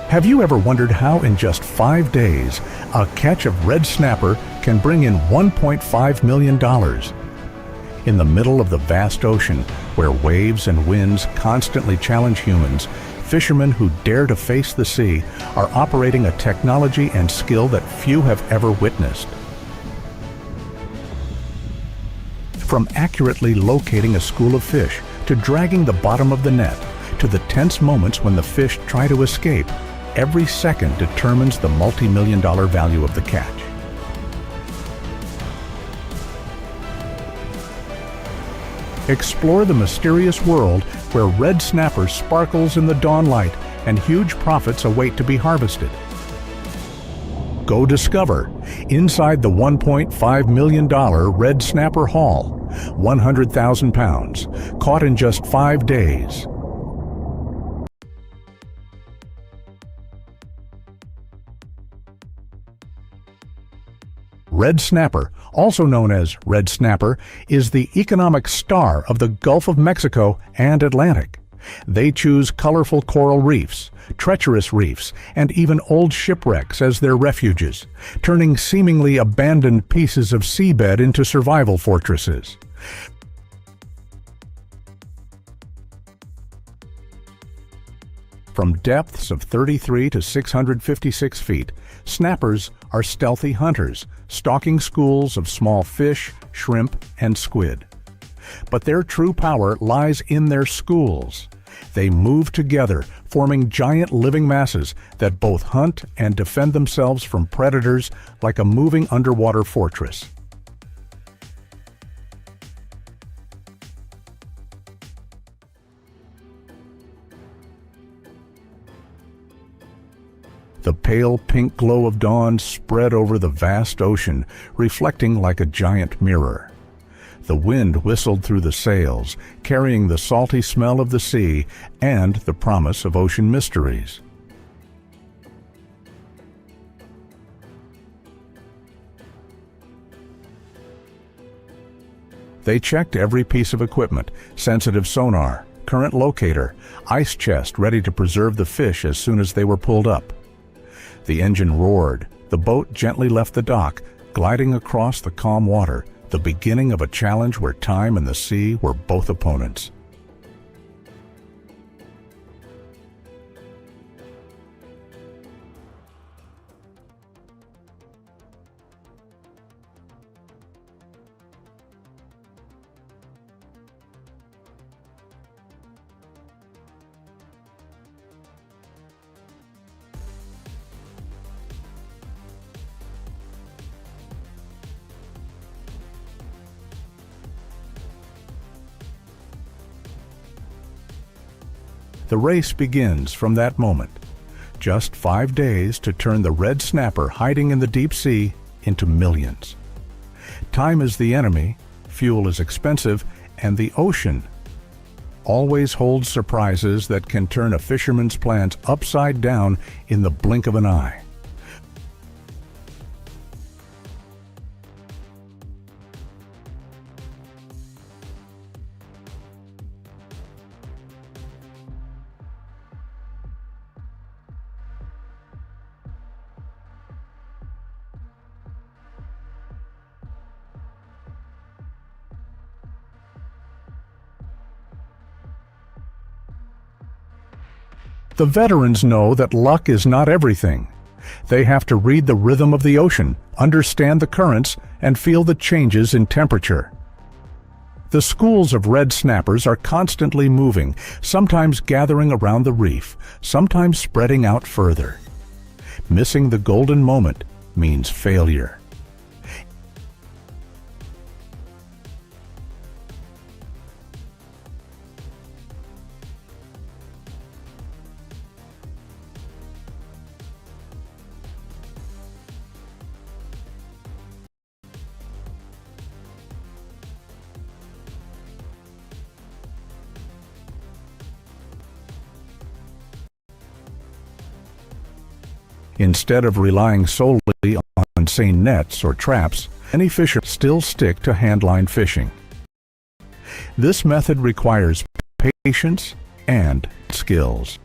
Have you ever wondered how in just 5 days a catch of red snapper can bring in $1.5 million? In the middle of the vast ocean, where waves and winds constantly challenge humans, fishermen who dare to face the sea are operating a technology and skill that few have ever witnessed. From accurately locating a school of fish, to dragging the bottom of the net, to the tense moments when the fish try to escape, every second determines the multi-million-dollar value of the catch. Explore the mysterious world where red snapper sparkles in the dawn light and huge profits await to be harvested. Go discover inside the $1.5 million red snapper haul, 100,000 pounds, caught in just 5 days. Red snapper, also known as red snapper, is the economic star of the Gulf of Mexico and Atlantic. They choose colorful coral reefs, treacherous reefs, and even old shipwrecks as their refuges, turning seemingly abandoned pieces of seabed into survival fortresses. From depths of 33 to 656 feet, snappers are stealthy hunters, stalking schools of small fish, shrimp, and squid. But their true power lies in their schools. They move together, forming giant living masses that both hunt and defend themselves from predators like a moving underwater fortress. The pale pink glow of dawn spread over the vast ocean, reflecting like a giant mirror. The wind whistled through the sails, carrying the salty smell of the sea and the promise of ocean mysteries. They checked every piece of equipment: sensitive sonar, current locator, ice chest ready to preserve the fish as soon as they were pulled up. The engine roared. The boat gently left the dock, gliding across the calm water, the beginning of a challenge where time and the sea were both opponents. The race begins from that moment. Just 5 days to turn the red snapper hiding in the deep sea into millions. Time is the enemy, fuel is expensive, and the ocean always holds surprises that can turn a fisherman's plans upside down in the blink of an eye. The veterans know that luck is not everything. They have to read the rhythm of the ocean, understand the currents, and feel the changes in temperature. The schools of red snappers are constantly moving, sometimes gathering around the reef, sometimes spreading out further. Missing the golden moment means failure. Instead of relying solely on seine nets or traps, many fishermen still stick to handline fishing. This method requires patience and skills.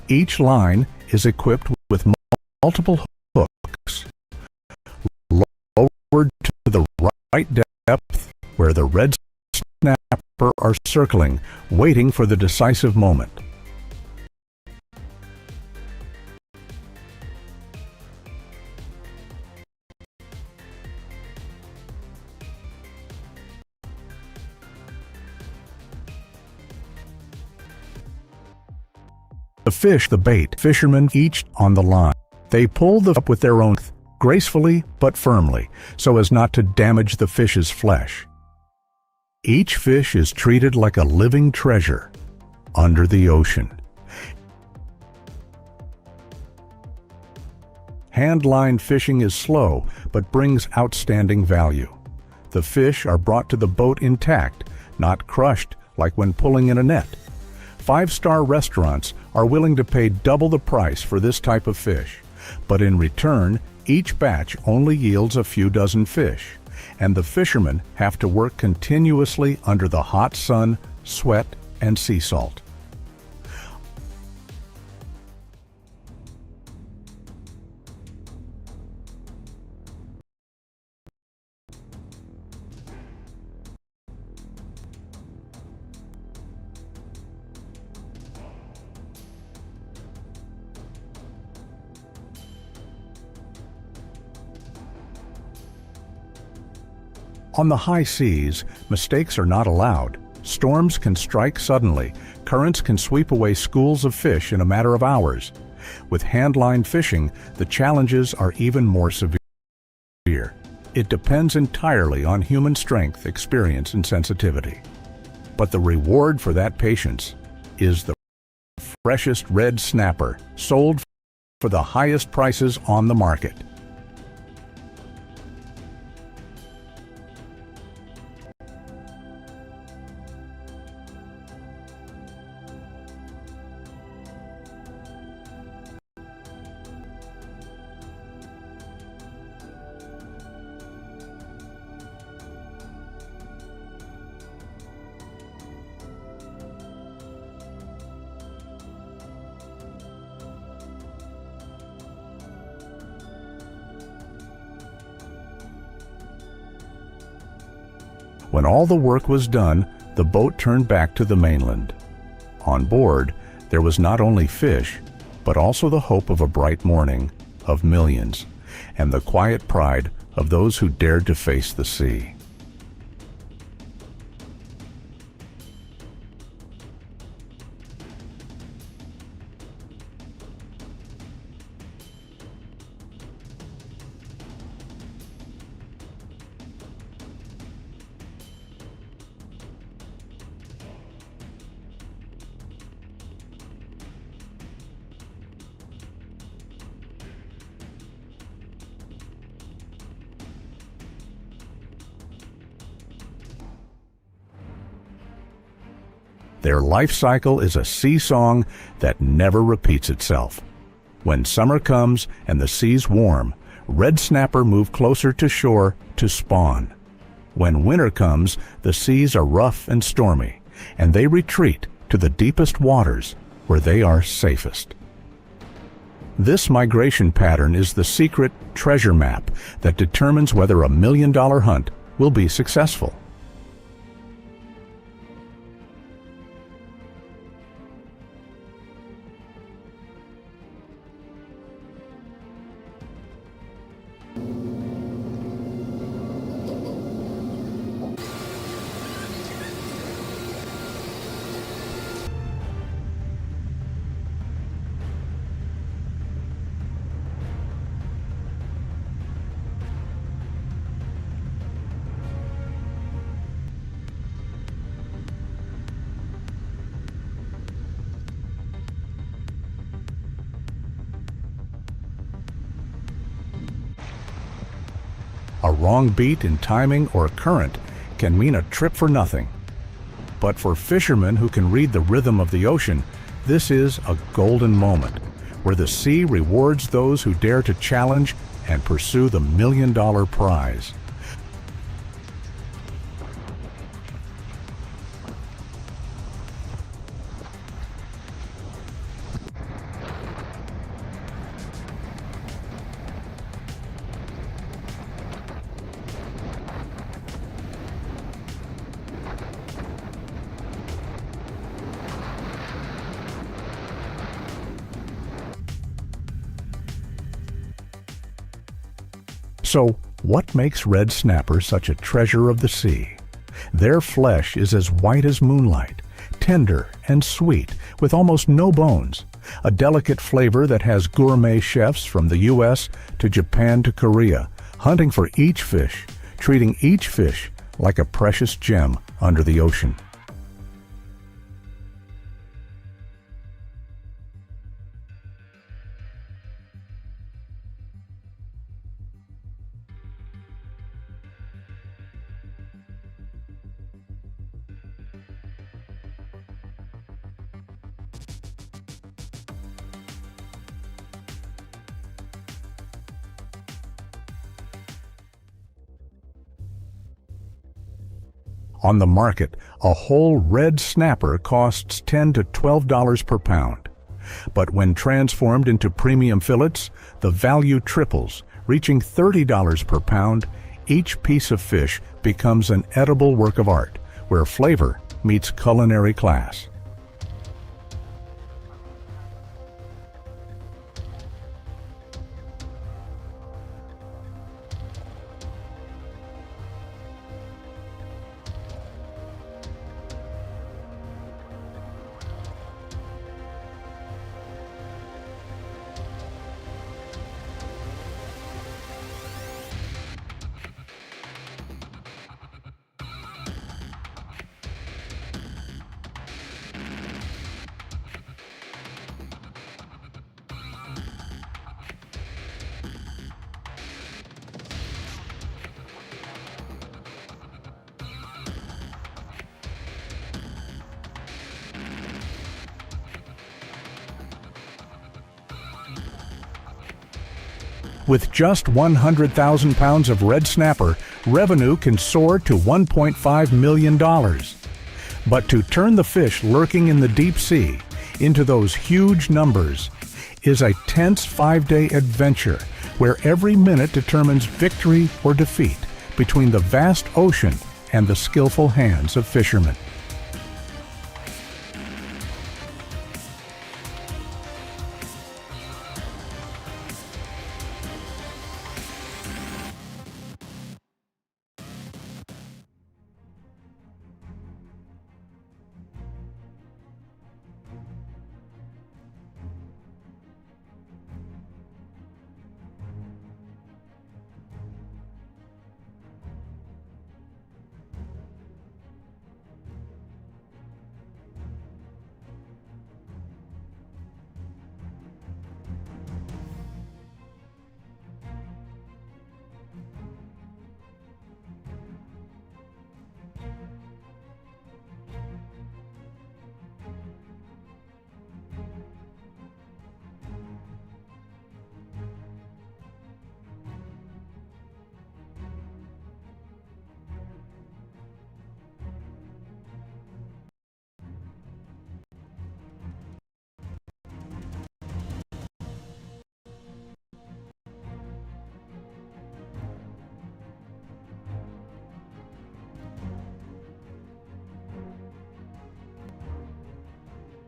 Each line is equipped with multiple hooks, lowered to the right depth where the red snapper are circling, waiting for the decisive moment. The fish, the bait, fishermen each on the line. They pull the up with their own gracefully but firmly, so as not to damage the fish's flesh. Each fish is treated like a living treasure under the ocean. Hand-line fishing is slow, but brings outstanding value. The fish are brought to the boat intact, not crushed like when pulling in a net. Five-star restaurants are willing to pay double the price for this type of fish, but in return, each batch only yields a few dozen fish, and the fishermen have to work continuously under the hot sun, sweat, and sea salt. On the high seas, mistakes are not allowed. Storms can strike suddenly. Currents can sweep away schools of fish in a matter of hours. With hand-line fishing, the challenges are even more severe. It depends entirely on human strength, experience, and sensitivity. But the reward for that patience is the freshest red snapper, sold for the highest prices on the market. When all the work was done, the boat turned back to the mainland. On board, there was not only fish, but also the hope of a bright morning, of millions, and the quiet pride of those who dared to face the sea. Their life cycle is a sea song that never repeats itself. When summer comes and the seas warm, red snapper move closer to shore to spawn. When winter comes, the seas are rough and stormy, and they retreat to the deepest waters where they are safest. This migration pattern is the secret treasure map that determines whether a million-dollar hunt will be successful. A wrong beat in timing or current can mean a trip for nothing. But for fishermen who can read the rhythm of the ocean, this is a golden moment where the sea rewards those who dare to challenge and pursue the million-dollar prize. So, what makes red snapper such a treasure of the sea? Their flesh is as white as moonlight, tender and sweet, with almost no bones, a delicate flavor that has gourmet chefs from the U.S. to Japan to Korea hunting for each fish, treating each fish like a precious gem under the ocean. On the market, a whole red snapper costs $10 to $12 per pound. But when transformed into premium fillets, the value triples, reaching $30 per pound. Each piece of fish becomes an edible work of art, where flavor meets culinary class. With just 100,000 pounds of red snapper, revenue can soar to $1.5 million. But to turn the fish lurking in the deep sea into those huge numbers is a tense 5-day adventure where every minute determines victory or defeat between the vast ocean and the skillful hands of fishermen.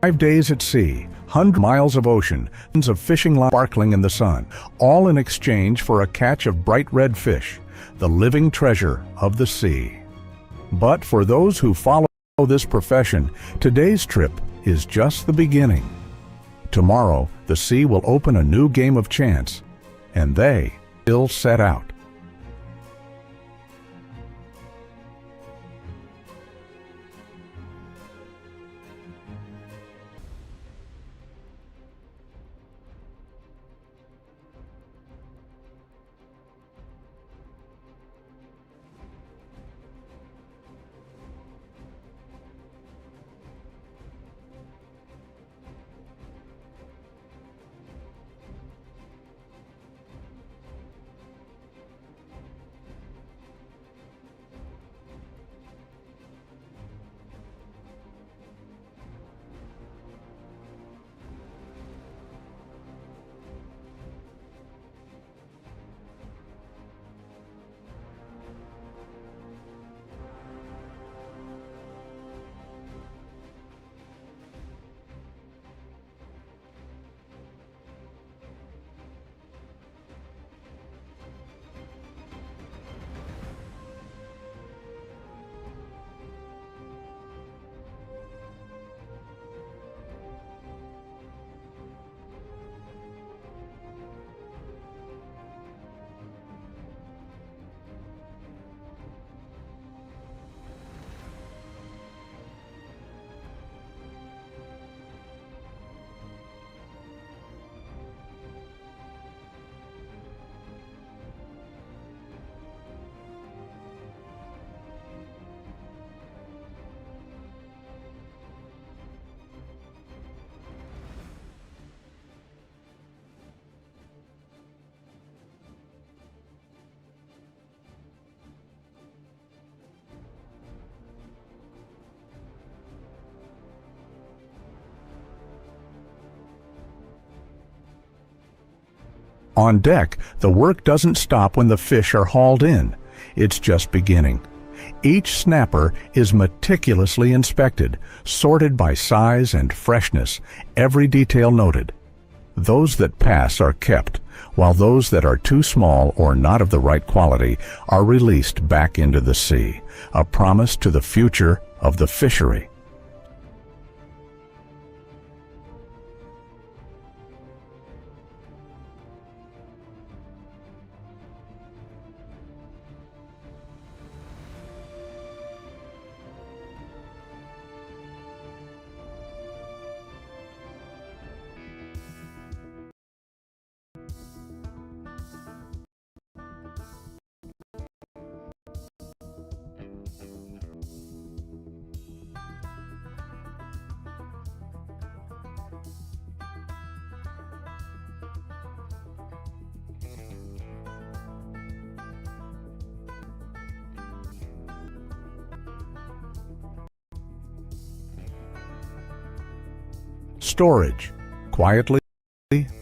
Five days at sea, 100 miles of ocean, tons of fishing lines sparkling in the sun, all in exchange for a catch of bright red fish, the living treasure of the sea. But for those who follow this profession, today's trip is just the beginning. Tomorrow, the sea will open a new game of chance, and they will set out. On deck, the work doesn't stop when the fish are hauled in. It's just beginning. Each snapper is meticulously inspected, sorted by size and freshness, every detail noted. Those that pass are kept, while those that are too small or not of the right quality are released back into the sea, a promise to the future of the fishery. Storage, quietly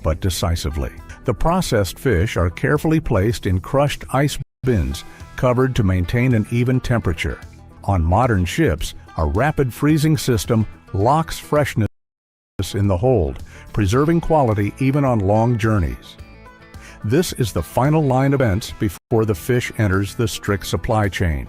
but decisively. The processed fish are carefully placed in crushed ice bins, covered to maintain an even temperature. On modern ships, a rapid freezing system locks freshness in the hold, preserving quality even on long journeys. This is the final line of events before the fish enters the strict supply chain.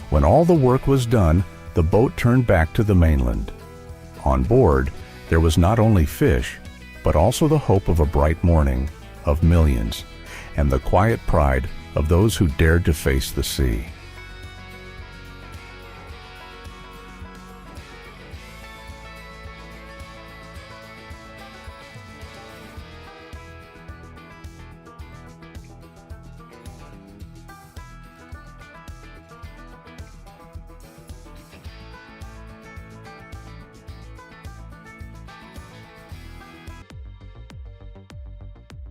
When all the work was done, the boat turned back to the mainland. On board, there was not only fish, but also the hope of a bright morning, of millions, and the quiet pride of those who dared to face the sea.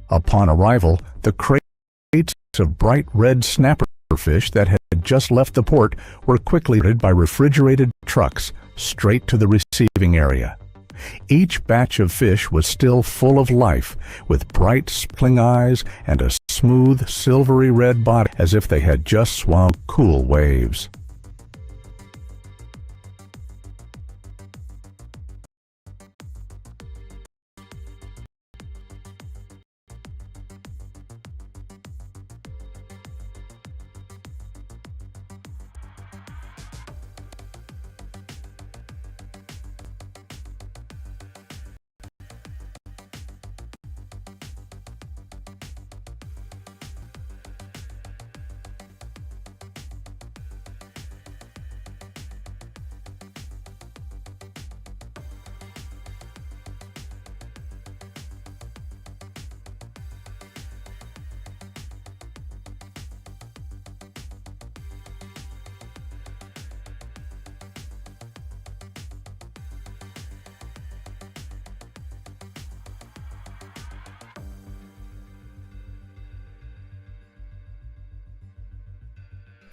Upon arrival, the crates of bright red snapper fish that had just left the port were quickly loaded by refrigerated trucks straight to the receiving area. Each batch of fish was still full of life, with bright sparkling eyes and a smooth silvery red body, as if they had just swum cool waves.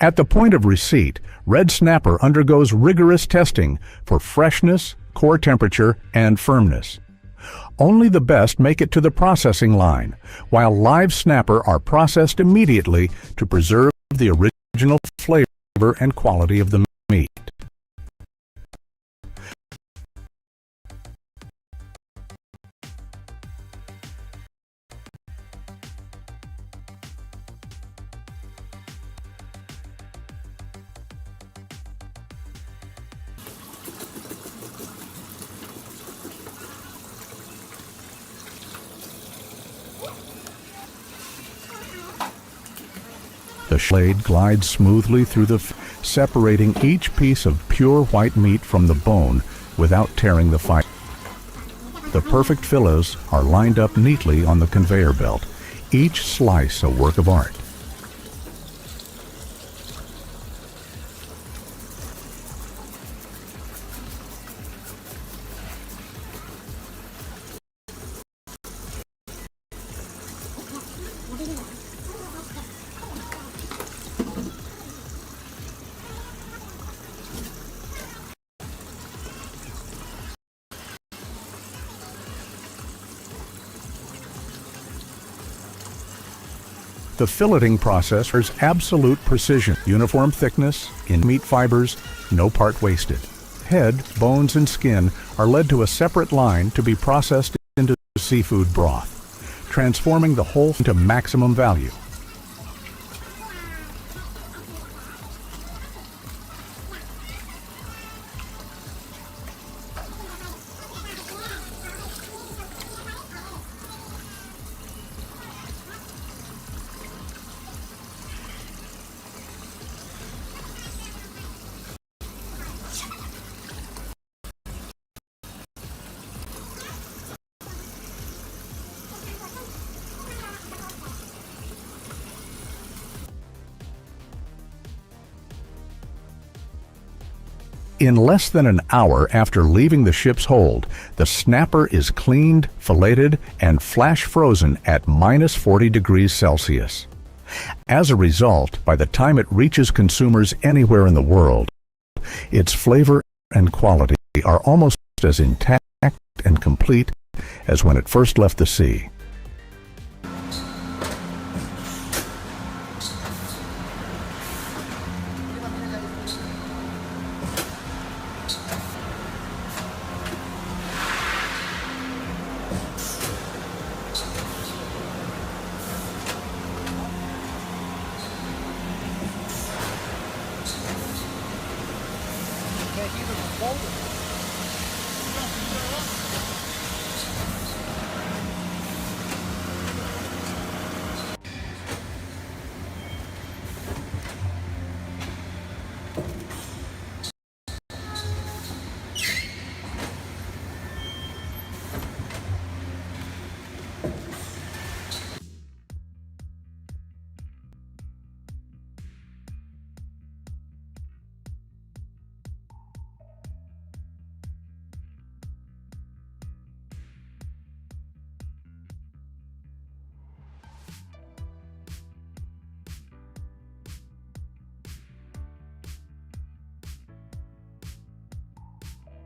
At the point of receipt, red snapper undergoes rigorous testing for freshness, core temperature, and firmness. Only the best make it to the processing line, while live snapper are processed immediately to preserve the original flavor and quality of the meat. The blade glides smoothly through separating each piece of pure white meat from the bone without tearing the fiber. The perfect fillets are lined up neatly on the conveyor belt, each slice a work of art. The filleting process requires absolute precision, uniform thickness in meat fibers, no part wasted. Head, bones, and skin are led to a separate line to be processed into seafood broth, transforming the whole into maximum value. In less than an hour after leaving the ship's hold, the snapper is cleaned, filleted, and flash frozen at -40 degrees Celsius. As a result, by the time it reaches consumers anywhere in the world, its flavor and quality are almost as intact and complete as when it first left the sea.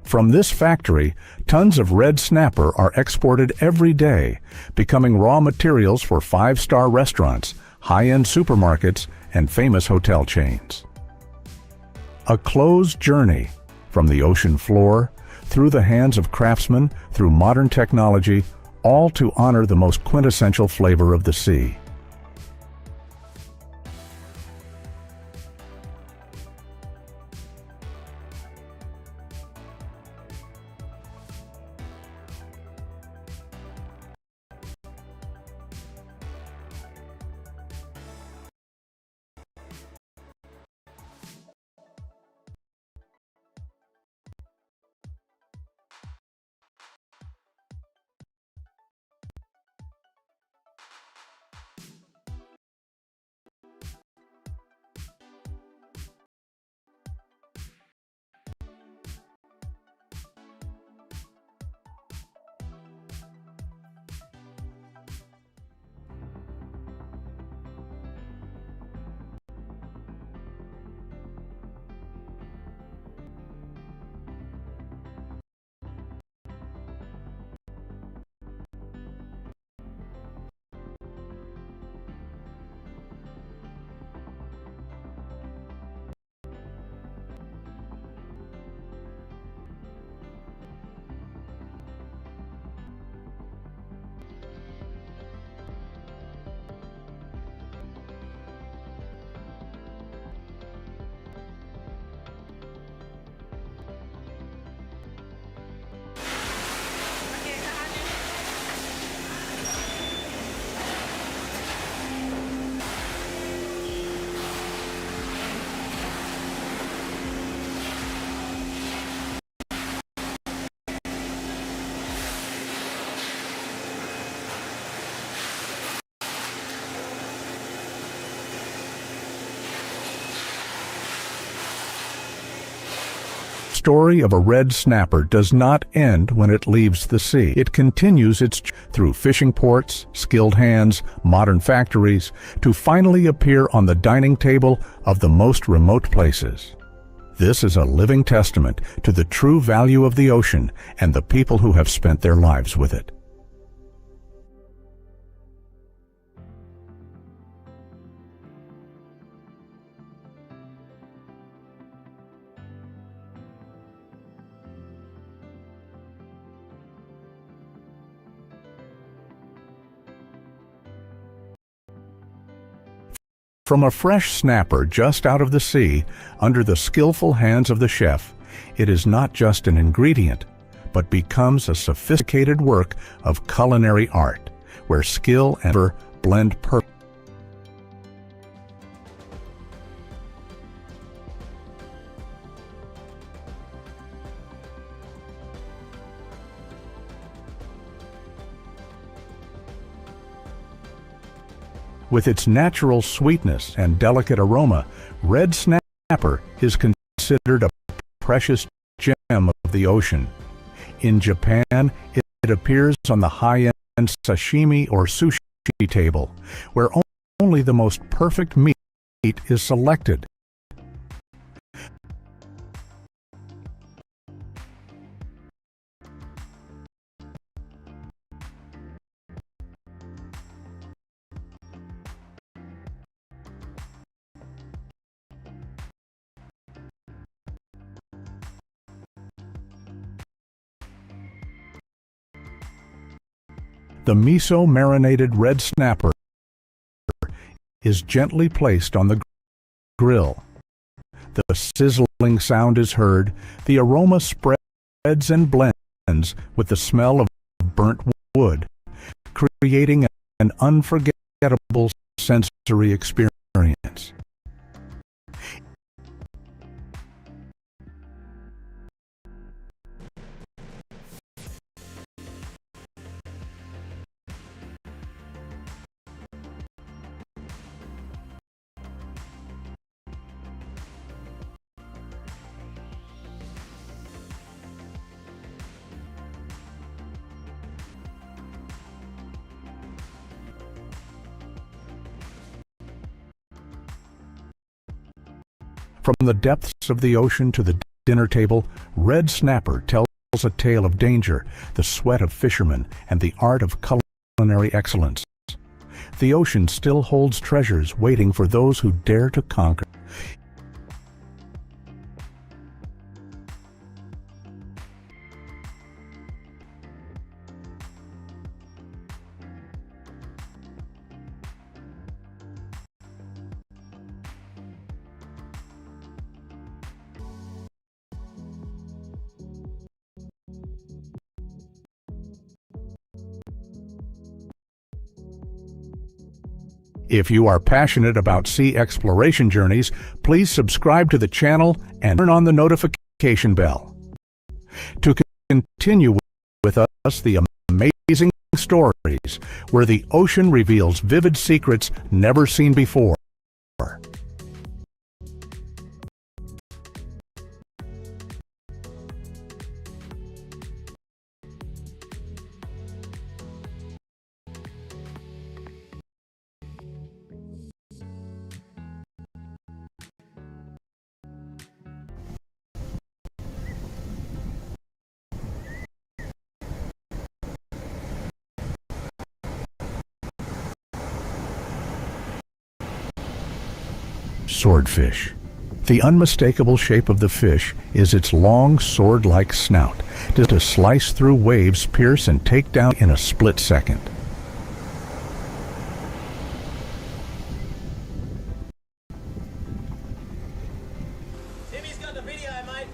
From this factory, tons of red snapper are exported every day, becoming raw materials for five-star restaurants, high-end supermarkets, and famous hotel chains. A closed journey from the ocean floor, through the hands of craftsmen, through modern technology, all to honor the most quintessential flavor of the sea. story of a red snapper does not end when it leaves the sea. It continues its through fishing ports, skilled hands, modern factories, to finally appear on the dining table of the most remote places. This is a living testament to the true value of the ocean and the people who have spent their lives with it. From a fresh snapper just out of the sea, under the skillful hands of the chef, it is not just an ingredient, but becomes a sophisticated work of culinary art, where skill and flavor blend perfectly. With its natural sweetness and delicate aroma, red snapper is considered a precious gem of the ocean. In Japan, it appears on the high-end sashimi or sushi table, where only the most perfect meat is selected. The miso-marinated red snapper is gently placed on the grill. The sizzling sound is heard, the aroma spreads and blends with the smell of burnt wood, creating an unforgettable sensory experience. From the depths of the ocean to the dinner table, red snapper tells a tale of danger, the sweat of fishermen, and the art of culinary excellence. The ocean still holds treasures waiting for those who dare to conquer. If you are passionate about sea exploration journeys, please subscribe to the channel and turn on the notification bell. To continue with us the amazing stories where the ocean reveals vivid secrets never seen before. Swordfish. The unmistakable shape of the fish is its long sword-like snout, to slice through waves, pierce, and take down in a split second. Timmy's got the video, mate.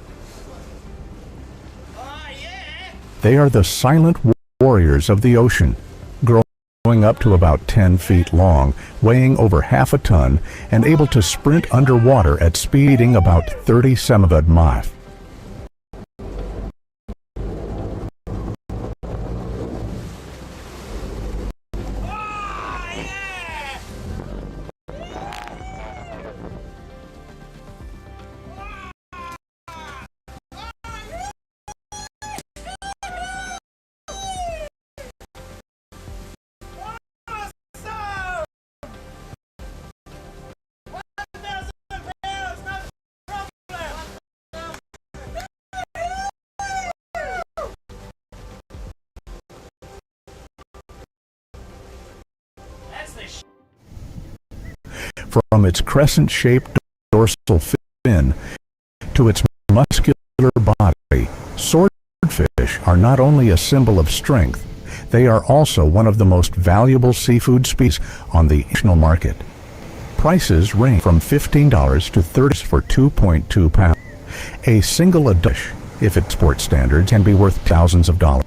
Oh, yeah! They are the silent warriors of the ocean, growing up to about 10 feet long, weighing over half a ton, and able to sprint underwater at speeding about 30 miles. From its crescent-shaped dorsal fin to its muscular body, swordfish are not only a symbol of strength, they are also one of the most valuable seafood species on the international market. Prices range from $15 to $30 for 2.2 pounds. A single adult fish, if its export standards, can be worth thousands of dollars.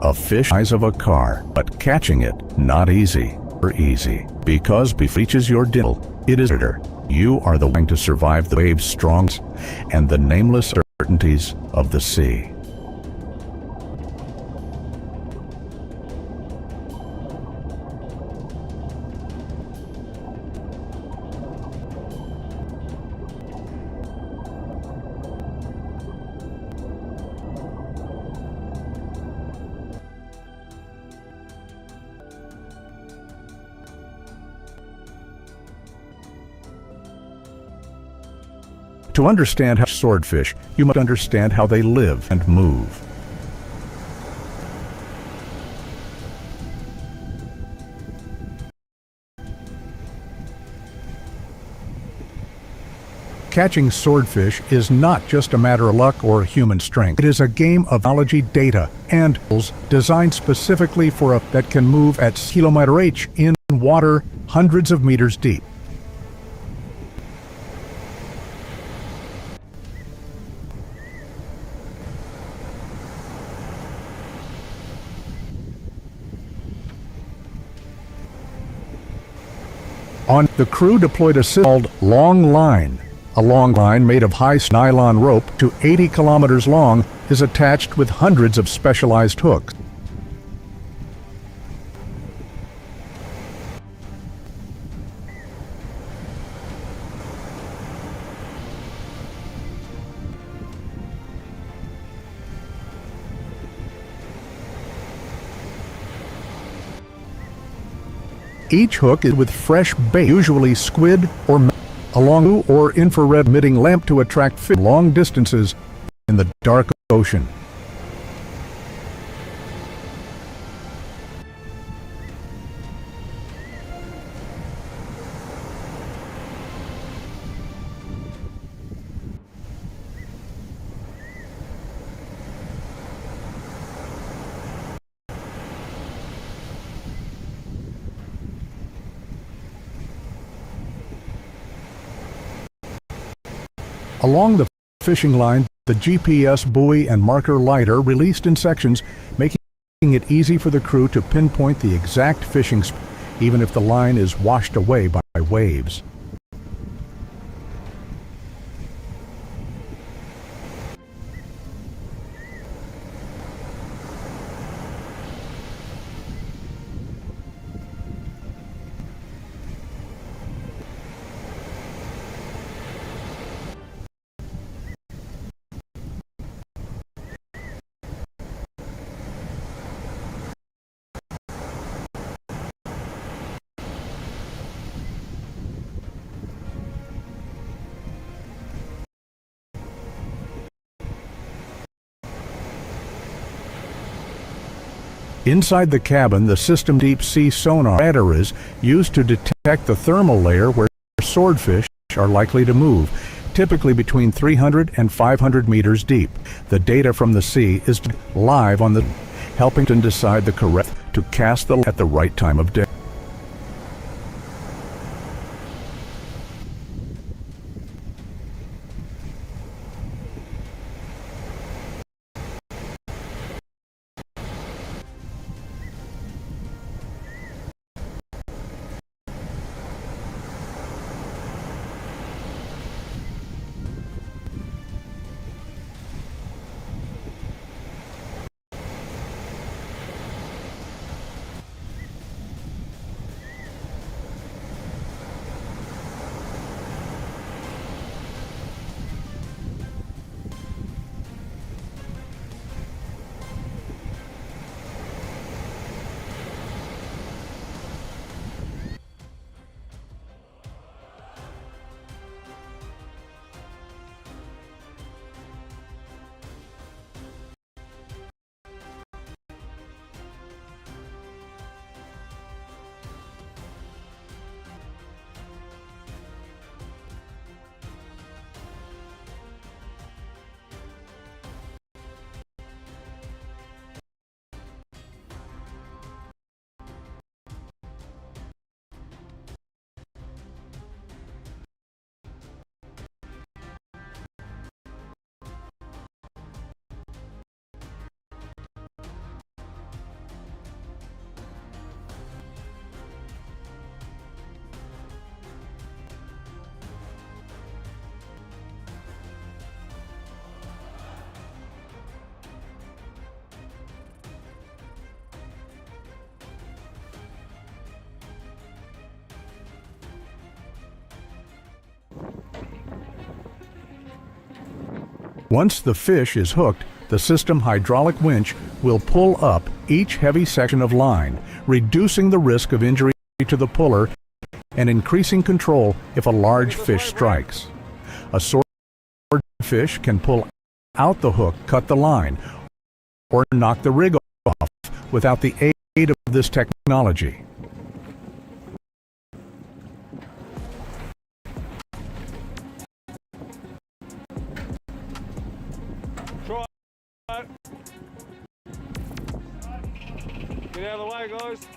A fish the size of a car, but catching it, not easy. Because before it reaches your dinner, it is harder. You are the one to survive the waves' strongs and the nameless uncertainties of the sea. To understand how swordfish, you must understand how they live and move. Catching swordfish is not just a matter of luck or human strength. It is a game of biology, data, and tools designed specifically for that can move at kilometer H in water hundreds of meters deep. The crew deployed a system called long line. A long line made of high nylon rope to 80 kilometers long is attached with hundreds of specialized hooks. Each hook is with fresh bait, usually squid or along or infrared emitting lamp to attract fish long distances in the dark ocean. Along the fishing line, the GPS buoy and marker light are released in sections, making it easy for the crew to pinpoint the exact fishing spot, even if the line is washed away by waves. Inside the cabin, the system deep-sea sonar radar is used to detect the thermal layer where swordfish are likely to move, typically between 300 and 500 meters deep. The data from the sea is live on the helping to decide the correct to cast the at the right time of day. Once the fish is hooked, the system hydraulic winch will pull up each heavy section of line, reducing the risk of injury to the puller and increasing control if a large fish strikes. A swordfish can pull out the hook, cut the line, or knock the rig off without the aid of this technology. Get out of the way, guys.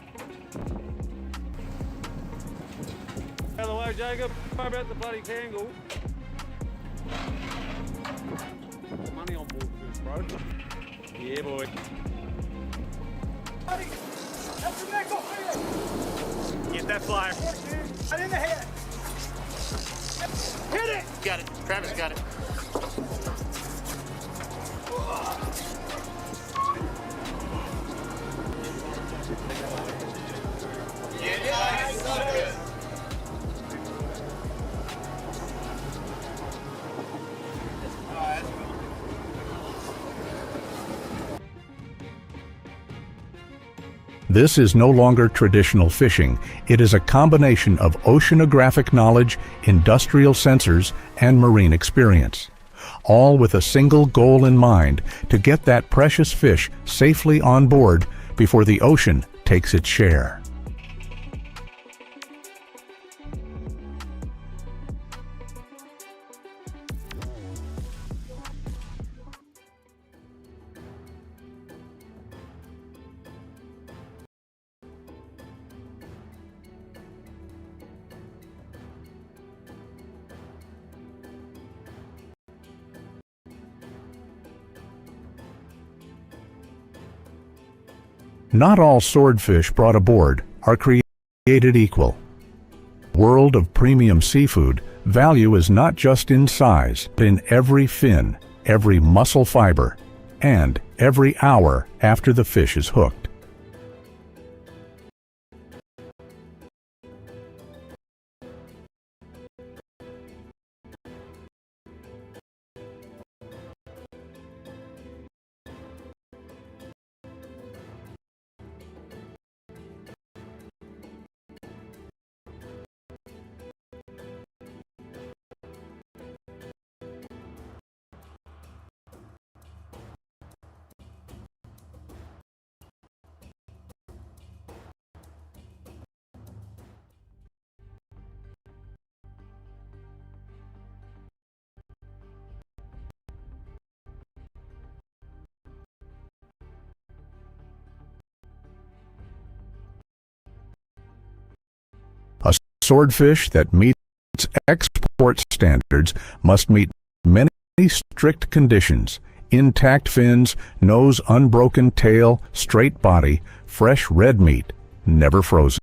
Out of the way, Jacob. Sorry about the bloody tangle. Money on board first, bro. Yeah, boy. Get that flyer. Right in the head. Hit it. Got it. Travis got it. This is no longer traditional fishing. It is a combination of oceanographic knowledge, industrial sensors, and marine experience, all with a single goal in mind: to get that precious fish safely on board before the ocean takes its share. Not all swordfish brought aboard are created equal. World of premium seafood, value is not just in size, but in every fin, every muscle fiber, and every hour after the fish is hooked. A swordfish that meets export standards must meet many strict conditions: intact fins, nose unbroken, tail straight, body fresh red meat, never frozen.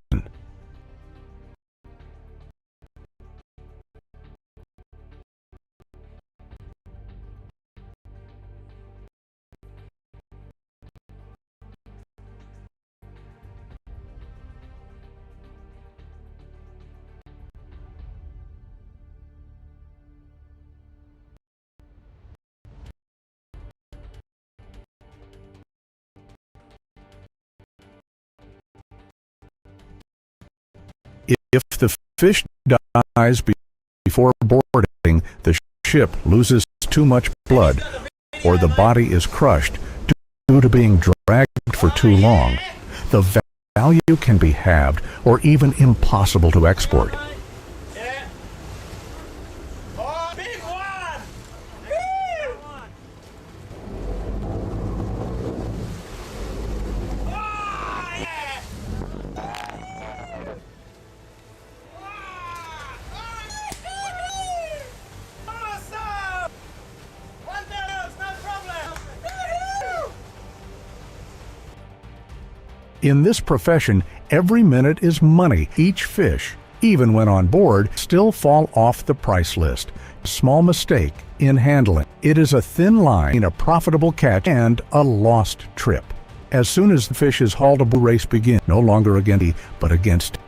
If the fish dies before boarding, the ship loses too much blood, or the body is crushed due to being dragged for too long, the value can be halved or even impossible to export. Yeah. Oh, big one! Woo! Oh, yeah! Awesome! 1,000, no problem! Woo-hoo! In this profession, every minute is money. Each fish, even when on board, still fall off the price list. Small mistake in handling. It is a thin line between a profitable catch and a lost trip. As soon as the fish is hauled aboard, the race begins, no longer against but against.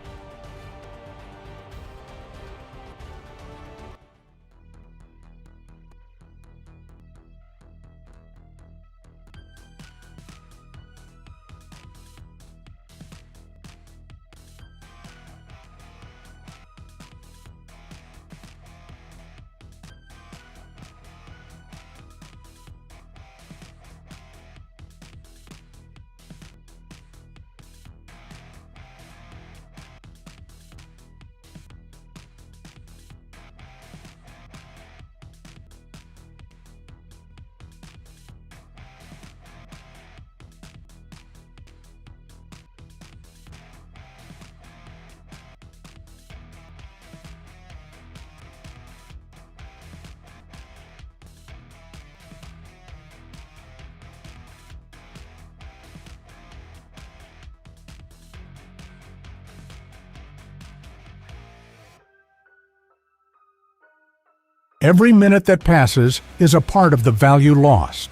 Every minute that passes is a part of the value lost.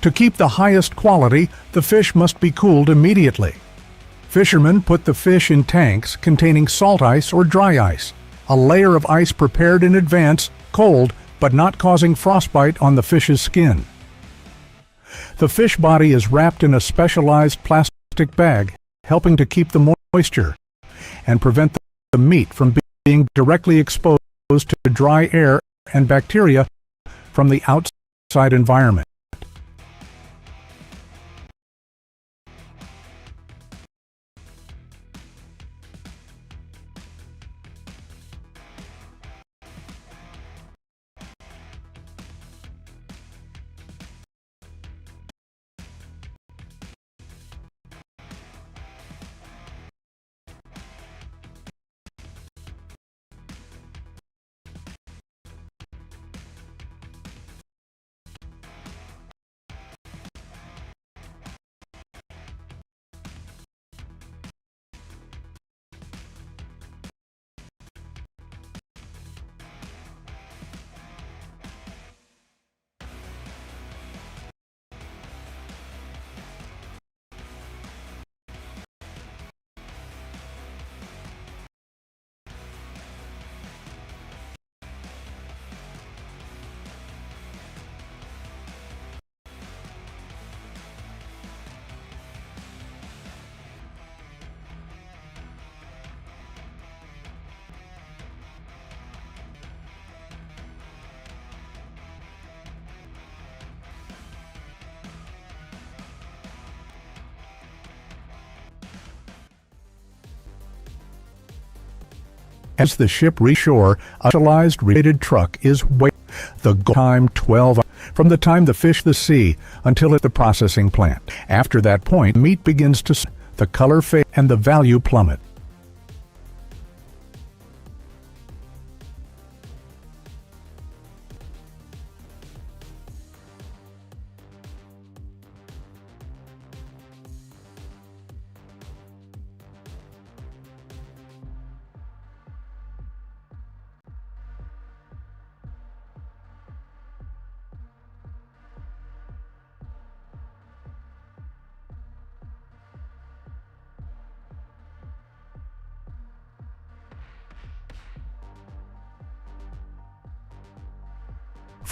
To keep the highest quality, the fish must be cooled immediately. Fishermen put the fish in tanks containing salt ice or dry ice, a layer of ice prepared in advance, cold, but not causing frostbite on the fish's skin. The fish body is wrapped in a specialized plastic bag, helping to keep the moisture and prevent the meat from being directly exposed to dry air and bacteria from the outside environment. As the ship reshore, a specialized rated truck is waiting. The time 12 from the time the fish the sea until at the processing plant. After that point, meat begins to the color fade and the value plummet.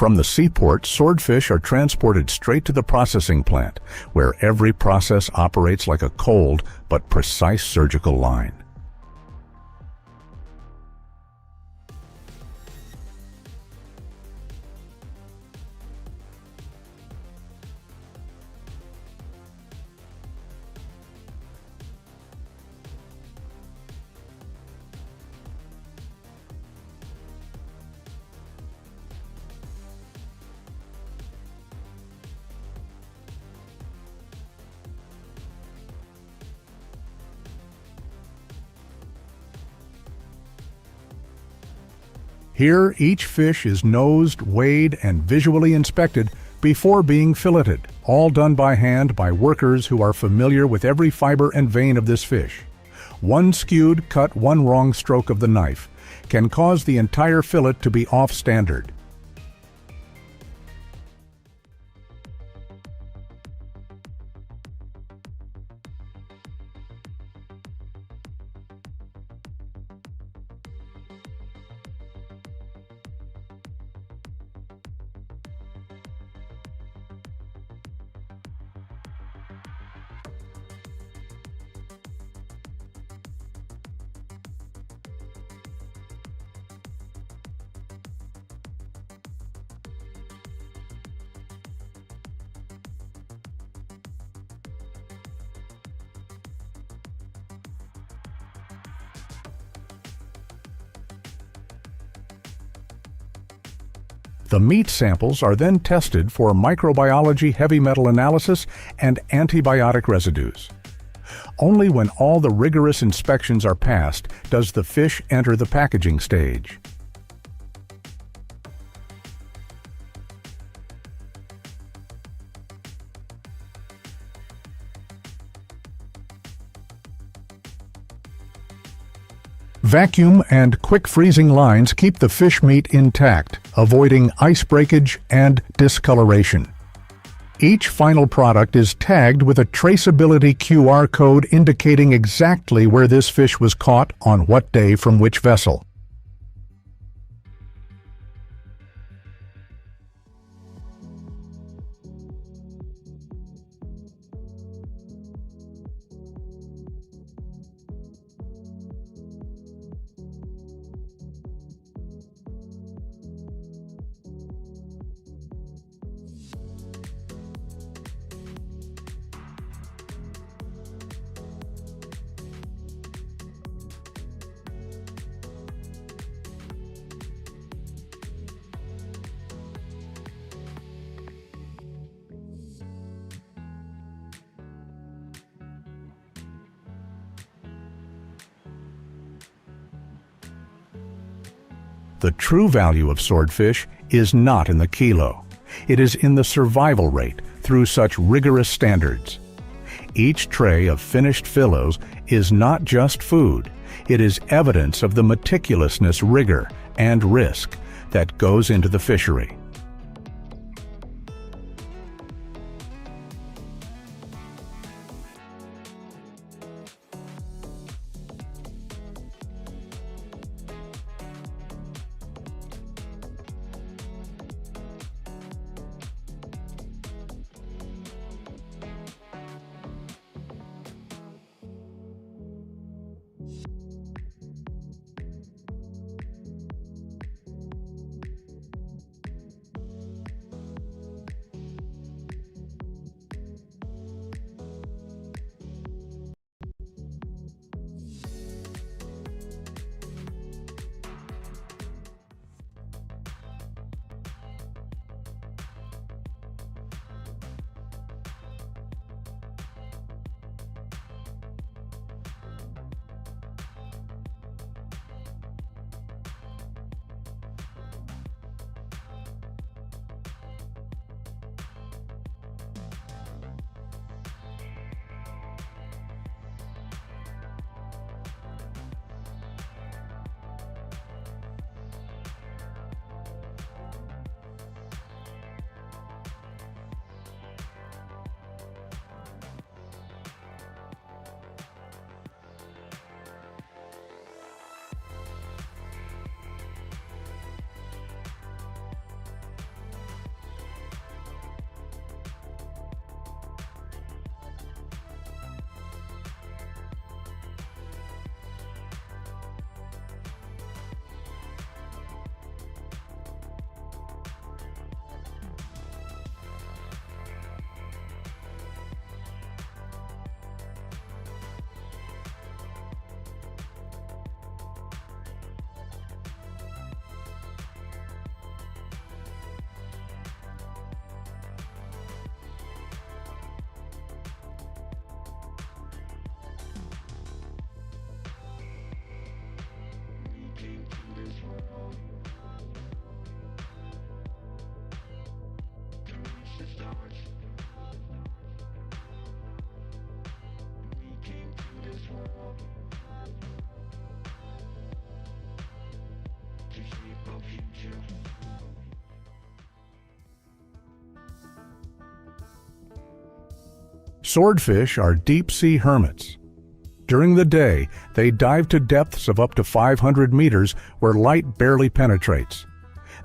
From the seaport, swordfish are transported straight to the processing plant, where every process operates like a cold but precise surgical line. Here, each fish is nosed, weighed, and visually inspected before being filleted, all done by hand by workers who are familiar with every fiber and vein of this fish. One skewed cut, one wrong stroke of the knife can cause the entire fillet to be off standard. The meat samples are then tested for microbiology heavy metal analysis and antibiotic residues. Only when all the rigorous inspections are passed does the fish enter the packaging stage. Vacuum and quick freezing lines keep the fish meat intact, avoiding ice breakage and discoloration. Each final product is tagged with a traceability QR code indicating exactly where this fish was caught on what day from which vessel. The true value of swordfish is not in the kilo. It is in the survival rate through such rigorous standards. Each tray of finished filos is not just food. It is evidence of the meticulousness, rigor, and risk that goes into the fishery. Swordfish are deep-sea hermits. During the day, they dive to depths of up to 500 meters where light barely penetrates.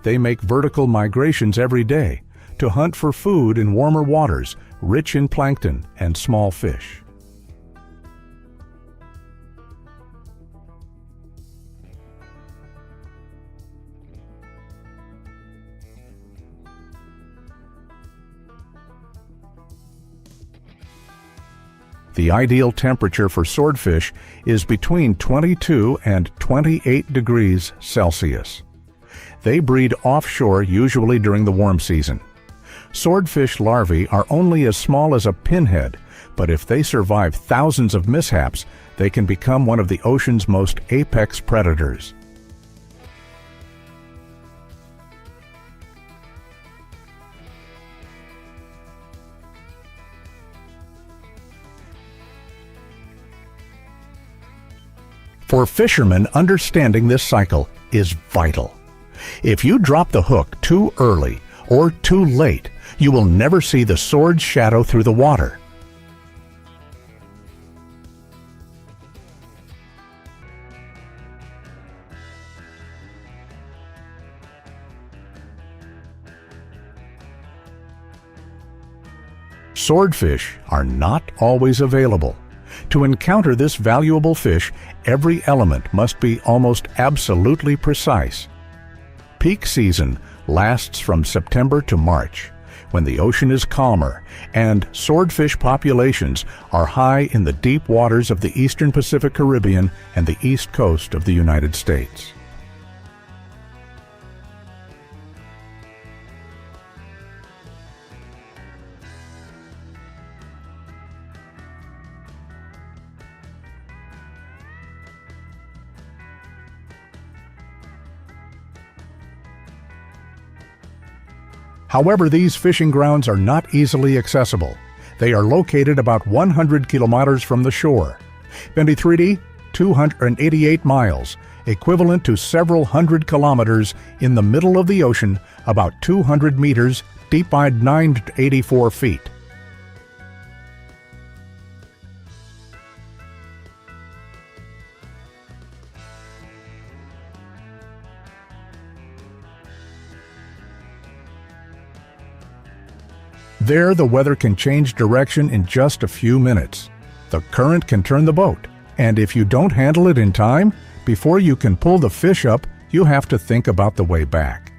They make vertical migrations every day to hunt for food in warmer waters, rich in plankton and small fish. The ideal temperature for swordfish is between 22 and 28 degrees Celsius. They breed offshore usually during the warm season. Swordfish larvae are only as small as a pinhead, but if they survive thousands of mishaps, they can become one of the ocean's most apex predators. For fishermen, understanding this cycle is vital. If you drop the hook too early or too late, you will never see the sword's shadow through the water. Swordfish are not always available. To encounter this valuable fish, every element must be almost absolutely precise. Peak season lasts from September to March, when the ocean is calmer and swordfish populations are high in the deep waters of the eastern Pacific Caribbean and the east coast of the United States. However, these fishing grounds are not easily accessible. They are located about 100 kilometers from the shore. 288 miles, equivalent to several hundred kilometers in the middle of the ocean, about 200 meters, deep by 984 feet. There, the weather can change direction in just a few minutes. The current can turn the boat, and if you don't handle it in time, before you can pull the fish up, you have to think about the way back.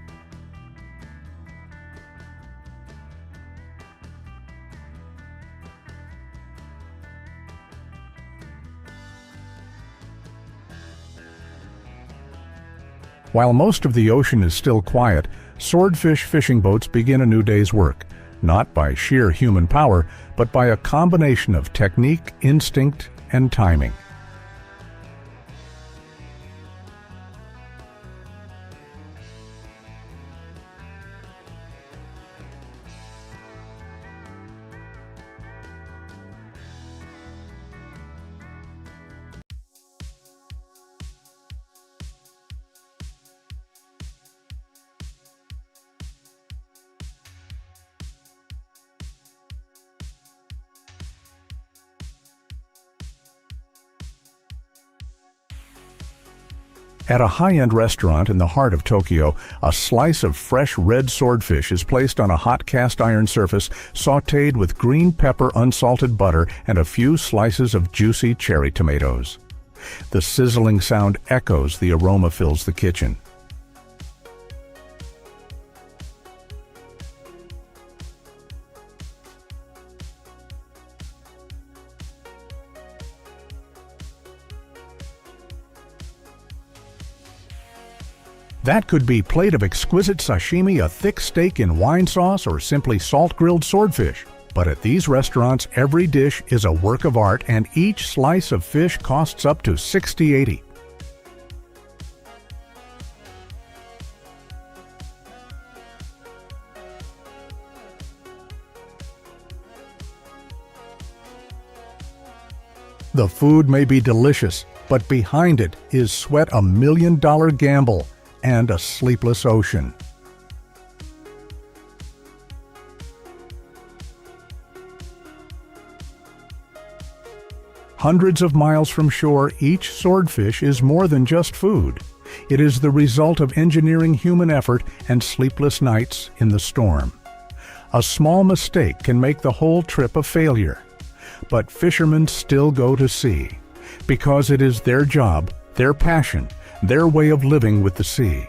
While most of the ocean is still quiet, swordfish fishing boats begin a new day's work. Not by sheer human power, but by a combination of technique, instinct, and timing. At a high-end restaurant in the heart of Tokyo, a slice of fresh red swordfish is placed on a hot cast iron surface, sautéed with green pepper, unsalted butter, and a few slices of juicy cherry tomatoes. The sizzling sound echoes, the aroma fills the kitchen. That could be a plate of exquisite sashimi, a thick steak in wine sauce, or simply salt-grilled swordfish. But at these restaurants, every dish is a work of art, and each slice of fish costs up to $60-80. The food may be delicious, but behind it is sweat, a million-dollar gamble, and a sleepless ocean. Hundreds of miles from shore, each swordfish is more than just food. It is the result of engineering human effort and sleepless nights in the storm. A small mistake can make the whole trip a failure. But fishermen still go to sea, because it is their job, their passion, their way of living with the sea.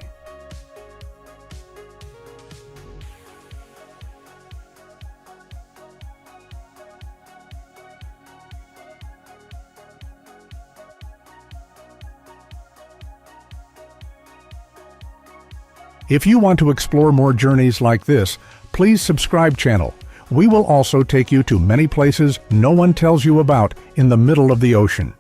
If you want to explore more journeys like this, please subscribe channel. We will also take you to many places no one tells you about in the middle of the ocean.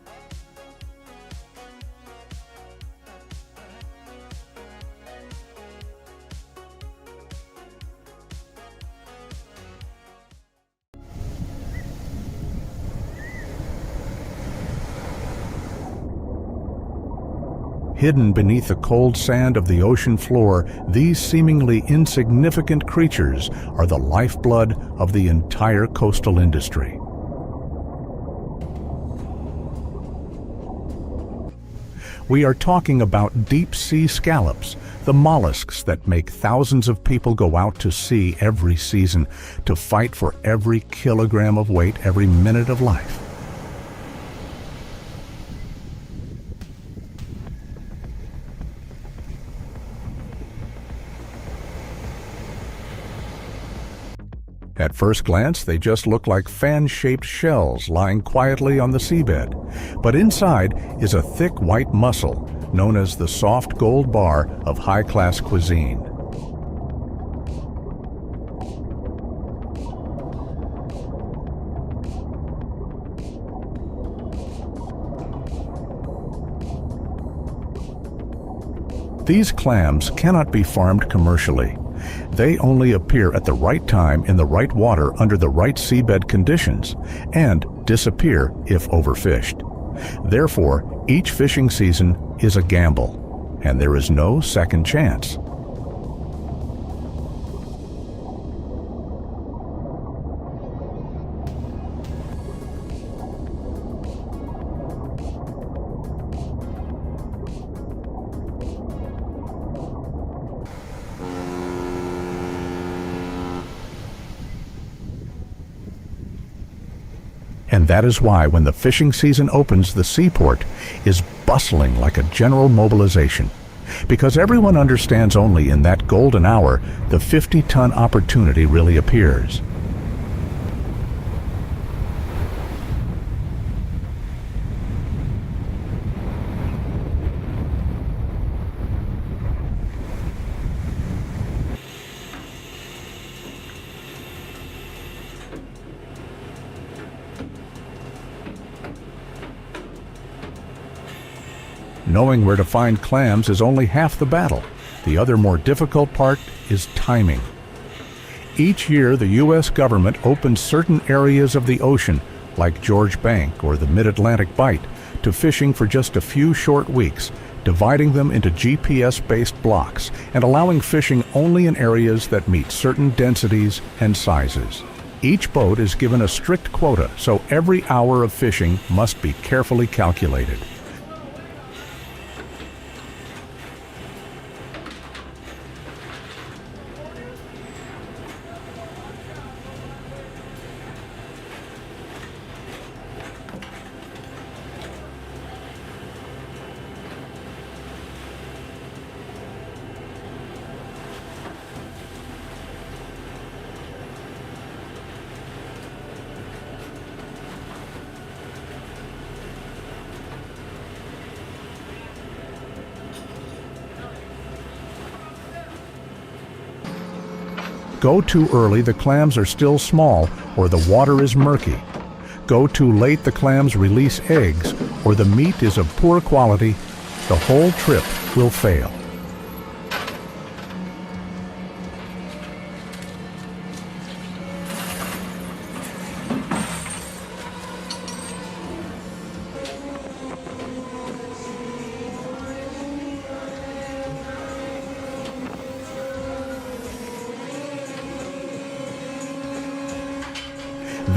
Hidden beneath the cold sand of the ocean floor, these seemingly insignificant creatures are the lifeblood of the entire coastal industry. We are talking about deep-sea scallops, the mollusks that make thousands of people go out to sea every season to fight for every kilogram of weight, every minute of life. At first glance, they just look like fan-shaped shells lying quietly on the seabed. But inside is a thick white muscle, known as the soft gold bar of high-class cuisine. These clams cannot be farmed commercially. They only appear at the right time in the right water under the right seabed conditions and disappear if overfished. Therefore, each fishing season is a gamble, and there is no second chance. And that is why when the fishing season opens, the seaport is bustling like a general mobilization. Because everyone understands only in that golden hour the 50-ton opportunity really appears. Knowing where to find clams is only half the battle. The other more difficult part is timing. Each year, the U.S. government opens certain areas of the ocean, like George Bank or the Mid-Atlantic Bight, to fishing for just a few short weeks, dividing them into GPS-based blocks and allowing fishing only in areas that meet certain densities and sizes. Each boat is given a strict quota, so every hour of fishing must be carefully calculated. Go too early, the clams are still small, or the water is murky. Go too late, the clams release eggs, or the meat is of poor quality. The whole trip will fail.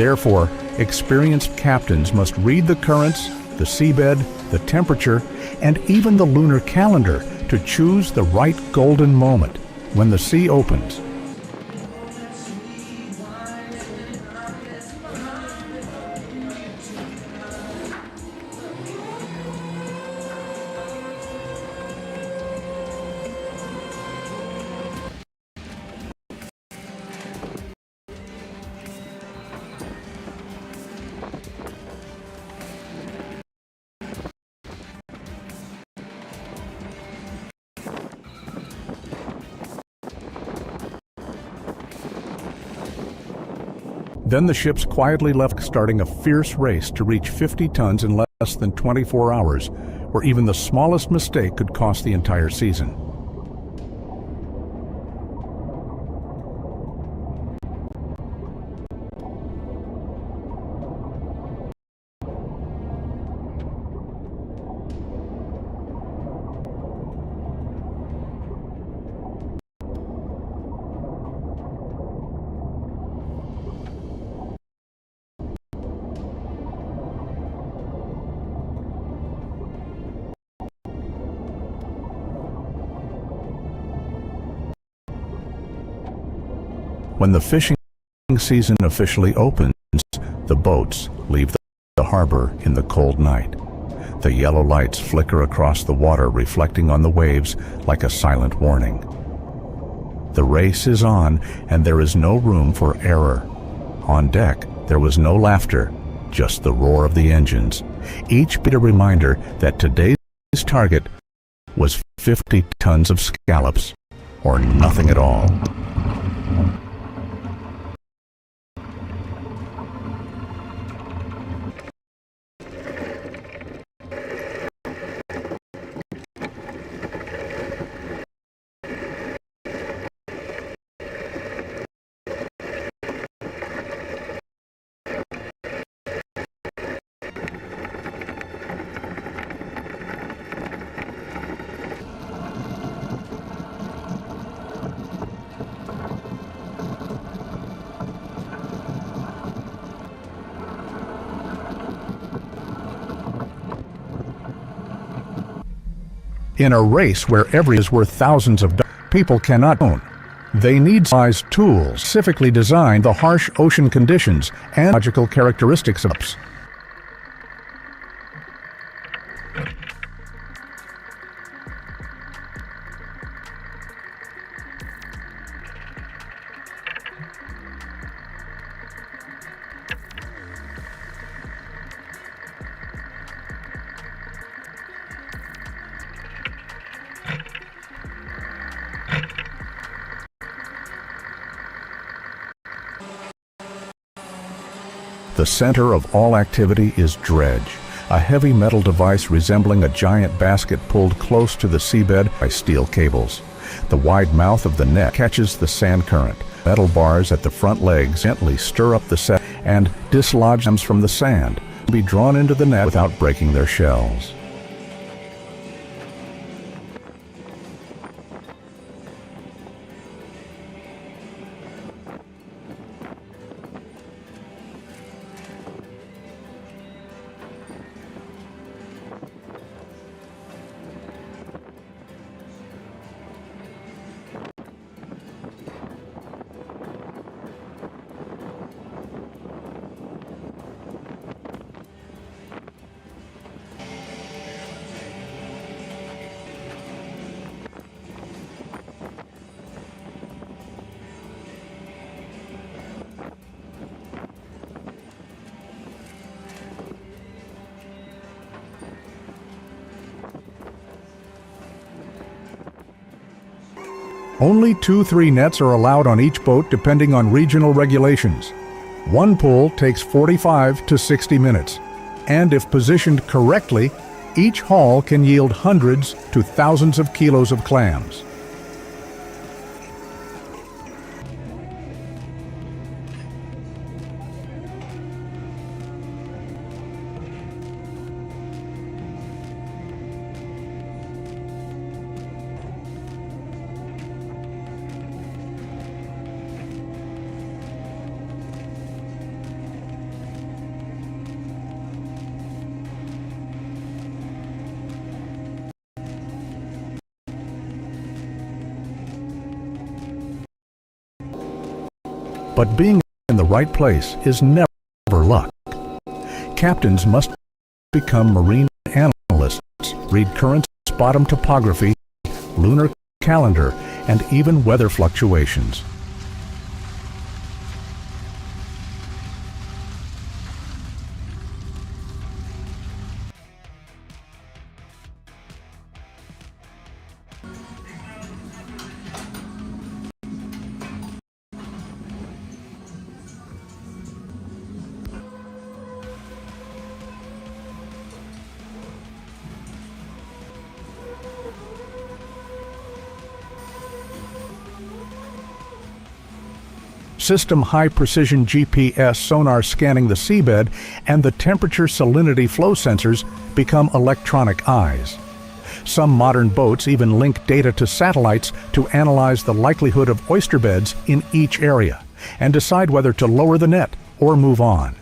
Therefore, experienced captains must read the currents, the seabed, the temperature, and even the lunar calendar to choose the right golden moment when the sea opens. Then the ships quietly left, starting a fierce race to reach 50 tons in less than 24 hours, where even the smallest mistake could cost the entire season. When the fishing season officially opens, the boats leave the harbor in the cold night. The yellow lights flicker across the water, reflecting on the waves like a silent warning. The race is on, and there is no room for error. On deck, there was no laughter, just the roar of the engines, each bit a reminder that today's target was 50 tons of scallops, or nothing at all. In a race where every is worth thousands of dollars, people cannot own. They need sized tools specifically designed the harsh ocean conditions and logical characteristics of ships. The center of all activity is dredge, a heavy metal device resembling a giant basket pulled close to the seabed by steel cables. The wide mouth of the net catches the sand current. Metal bars at the front legs gently stir up the sand and dislodge them from the sand, to be drawn into the net without breaking their shells. Only 2-3 nets are allowed on each boat depending on regional regulations. One pull takes 45 to 60 minutes, and if positioned correctly, each haul can yield hundreds to thousands of kilos of clams. But being in the right place is never luck. Captains must become marine analysts, read currents, bottom topography, lunar calendar, and even weather fluctuations. System high-precision GPS sonar scanning the seabed and the temperature salinity flow sensors become electronic eyes. Some modern boats even link data to satellites to analyze the likelihood of oyster beds in each area and decide whether to lower the net or move on.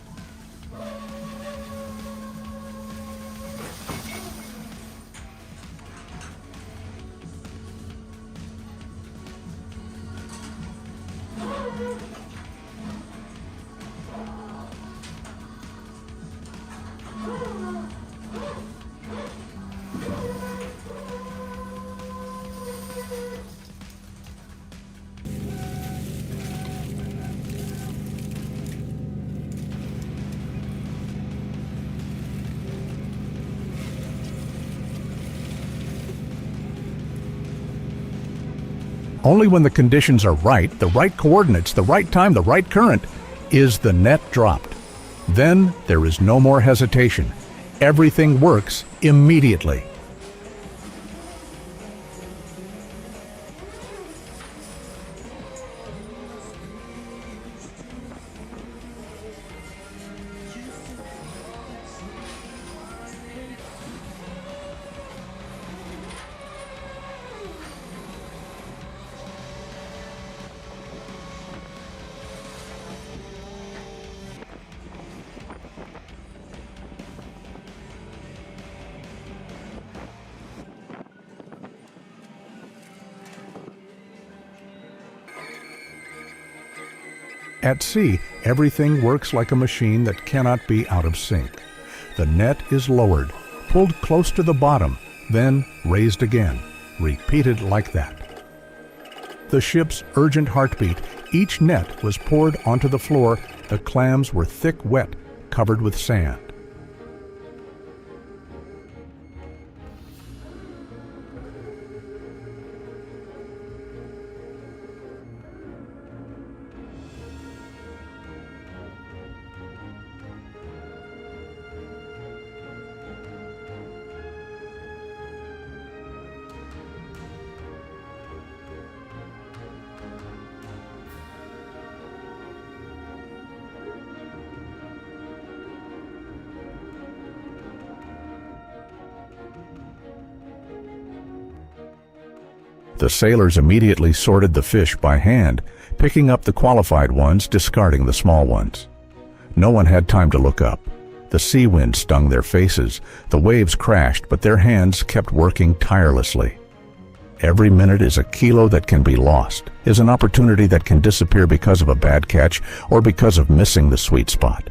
Only when the conditions are right, the right coordinates, the right time, the right current, is the net dropped. Then there is no more hesitation. Everything works immediately. At sea, everything works like a machine that cannot be out of sync. The net is lowered, pulled close to the bottom, then raised again, repeated like that. The ship's urgent heartbeat, each net was poured onto the floor. The clams were thick wet, covered with sand. The sailors immediately sorted the fish by hand, picking up the qualified ones, discarding the small ones. No one had time to look up. The sea wind stung their faces, the waves crashed, but their hands kept working tirelessly. Every minute is a kilo that can be lost, is an opportunity that can disappear because of a bad catch or because of missing the sweet spot.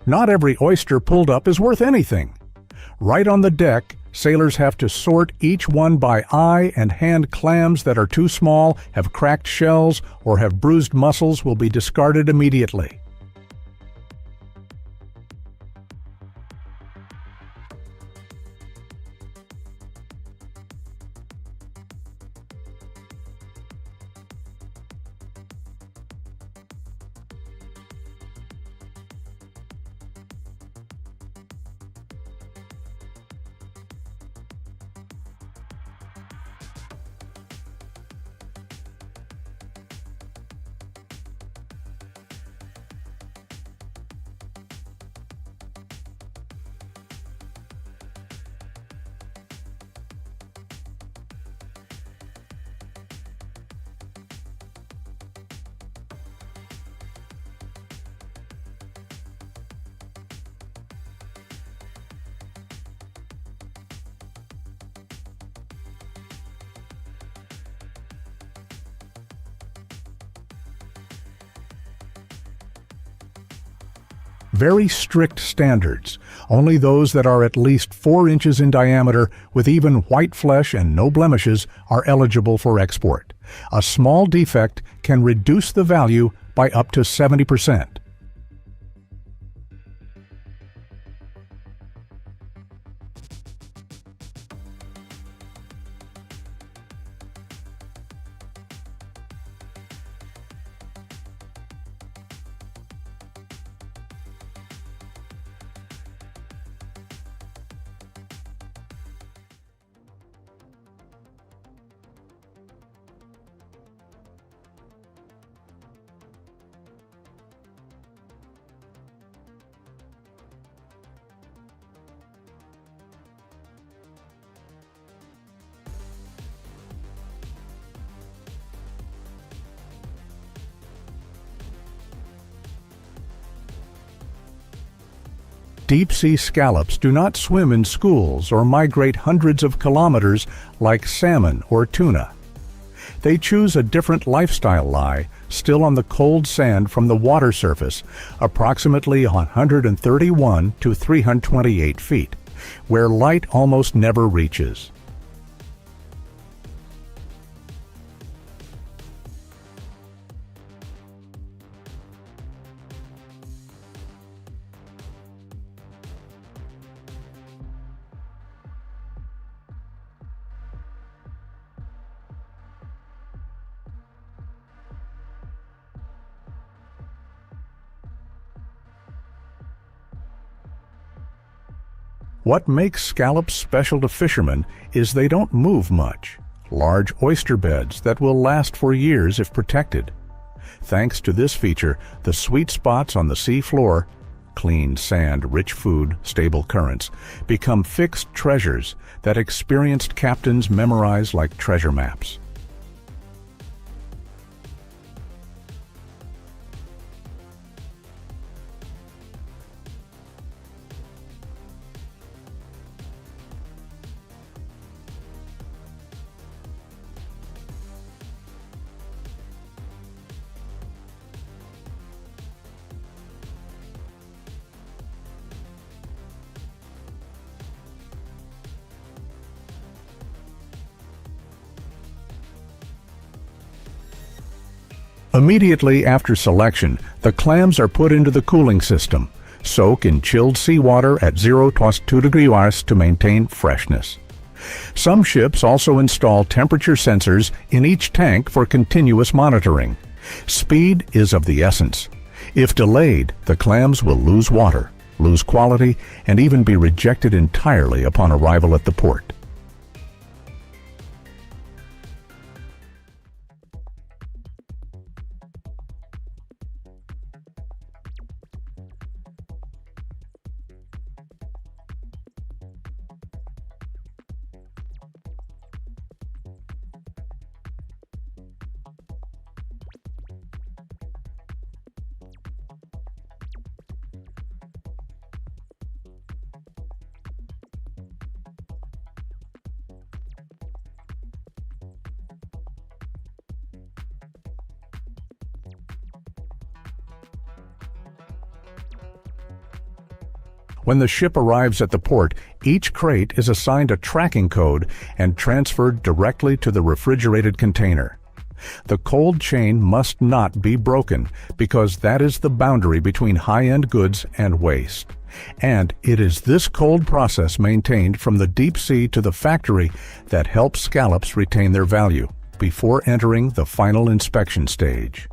Not every oyster pulled up is worth anything. Right on the deck, sailors have to sort each one by eye and hand. Clams that are too small, have cracked shells, or have bruised muscles will be discarded immediately. Very strict standards. Only those that are at least 4 inches in diameter with even white flesh and no blemishes are eligible for export. A small defect can reduce the value by up to 70%. Deep-sea scallops do not swim in schools or migrate hundreds of kilometers like salmon or tuna. They choose a different lifestyle lie, still on the cold sand from the water surface, approximately 131 to 328 feet, where light almost never reaches. What makes scallops special to fishermen is they don't move much. Large oyster beds that will last for years if protected. Thanks to this feature, the sweet spots on the sea floor, clean sand, rich food, stable currents, become fixed treasures that experienced captains memorize like treasure maps. Immediately after selection, the clams are put into the cooling system. Soak in chilled seawater at 0 to 2 degrees to maintain freshness. Some ships also install temperature sensors in each tank for continuous monitoring. Speed is of the essence. If delayed, the clams will lose water, lose quality, and even be rejected entirely upon arrival at the port. When the ship arrives at the port, each crate is assigned a tracking code and transferred directly to the refrigerated container. The cold chain must not be broken because that is the boundary between high-end goods and waste. And it is this cold process maintained from the deep sea to the factory that helps scallops retain their value before entering the final inspection stage.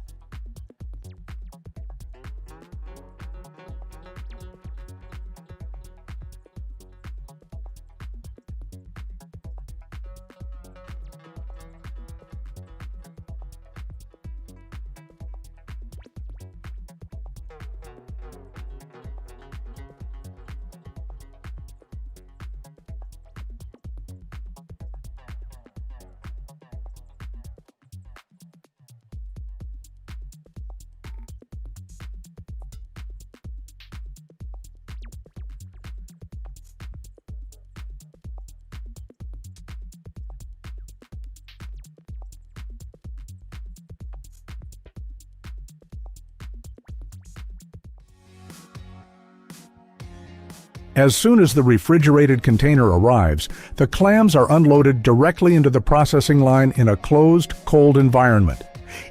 As soon as the refrigerated container arrives, the clams are unloaded directly into the processing line in a closed, cold environment.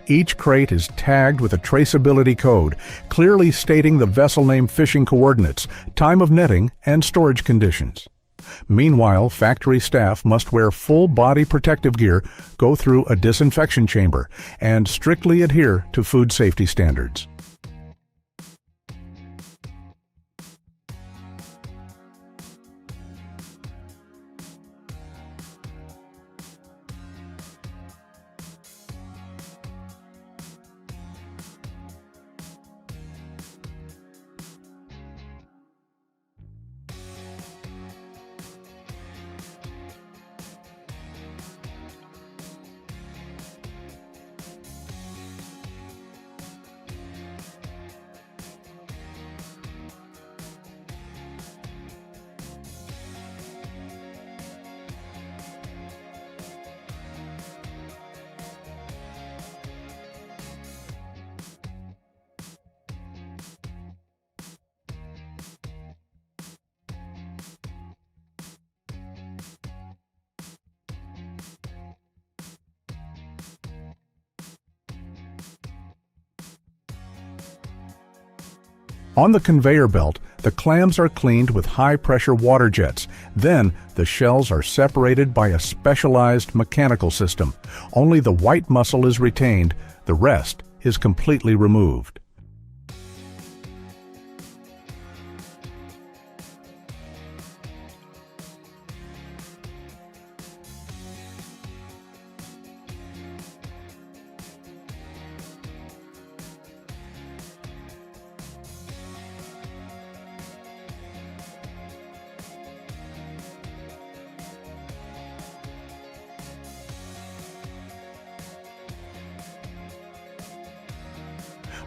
Each crate is tagged with a traceability code, clearly stating the vessel name, fishing coordinates, time of netting, and storage conditions. Meanwhile, factory staff must wear full body protective gear, go through a disinfection chamber, and strictly adhere to food safety standards. On the conveyor belt, the clams are cleaned with high-pressure water jets. Then, the shells are separated by a specialized mechanical system. Only the white muscle is retained, the rest is completely removed.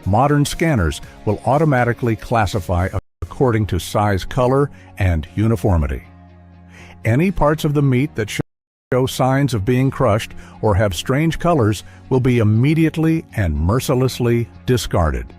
Modern scanners will automatically classify according to size, color, and uniformity. Any parts of the meat that show signs of being crushed or have strange colors will be immediately and mercilessly discarded.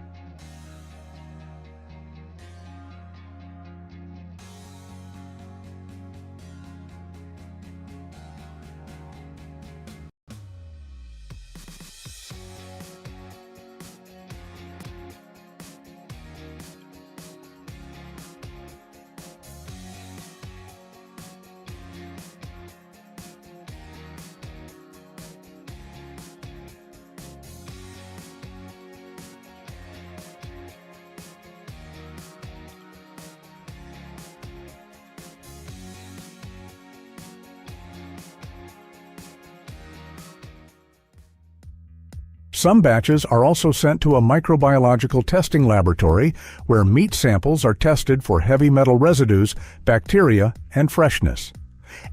Some batches are also sent to a microbiological testing laboratory where meat samples are tested for heavy metal residues, bacteria, and freshness.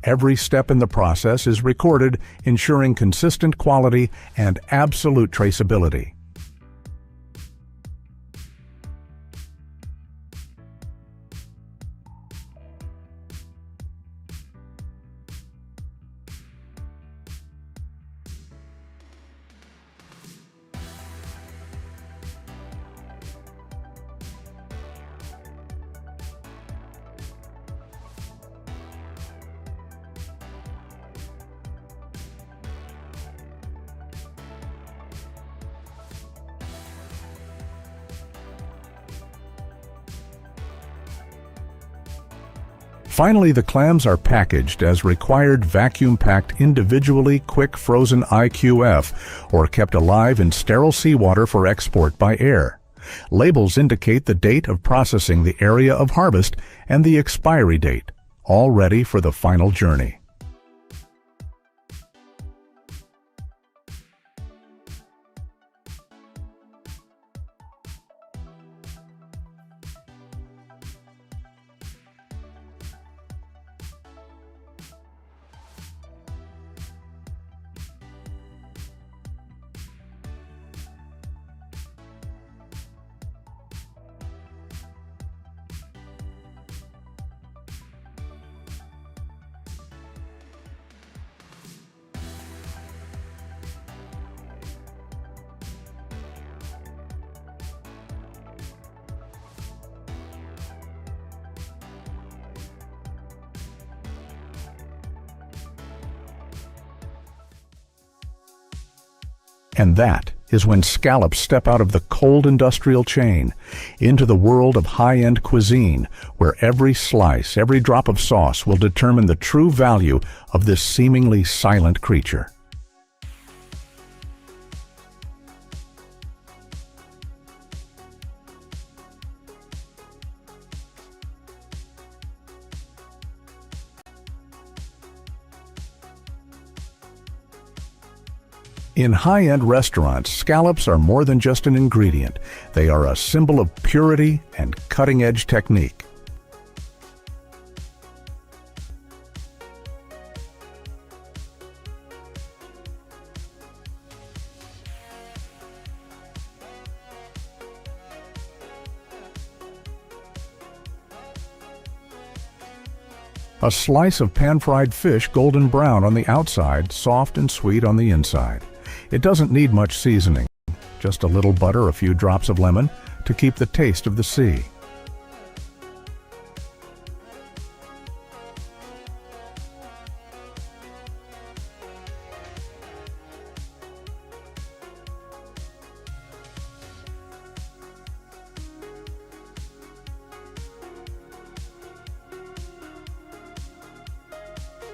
Every step in the process is recorded, ensuring consistent quality and absolute traceability. Finally, the clams are packaged as required vacuum-packed individually quick frozen IQF or kept alive in sterile seawater for export by air. Labels indicate the date of processing, the area of harvest, and the expiry date, all ready for the final journey. And that is when scallops step out of the cold industrial chain into the world of high-end cuisine, where every slice, every drop of sauce will determine the true value of this seemingly silent creature. In high-end restaurants, scallops are more than just an ingredient. They are a symbol of purity and cutting-edge technique. A slice of pan-fried fish, golden brown on the outside, soft and sweet on the inside. It doesn't need much seasoning, just a little butter, a few drops of lemon to keep the taste of the sea.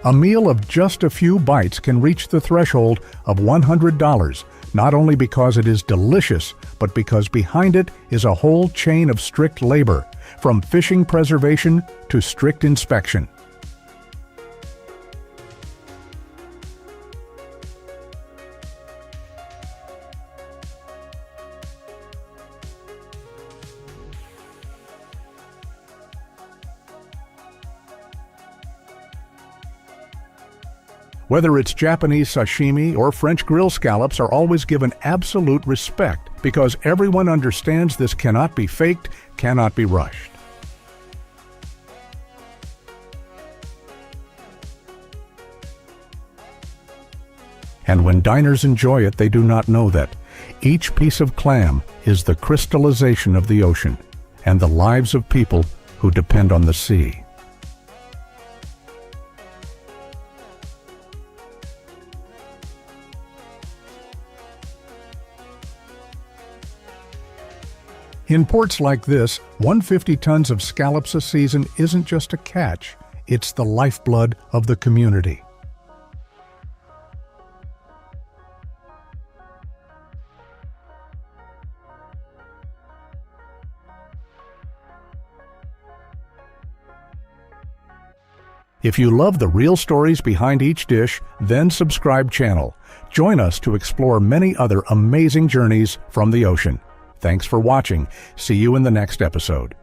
A meal of just a few bites can reach the threshold of $100, not only because it is delicious, but because behind it is a whole chain of strict labor, from fishing preservation to strict inspection. Whether it's Japanese sashimi or French grill scallops are always given absolute respect because everyone understands this cannot be faked, cannot be rushed. And when diners enjoy it, they do not know that each piece of clam is the crystallization of the ocean and the lives of people who depend on the sea. In ports like this, 150 tons of scallops a season isn't just a catch, it's the lifeblood of the community. If you love the real stories behind each dish, then subscribe channel. Join us to explore many other amazing journeys from the ocean. Thanks for watching. See you in the next episode.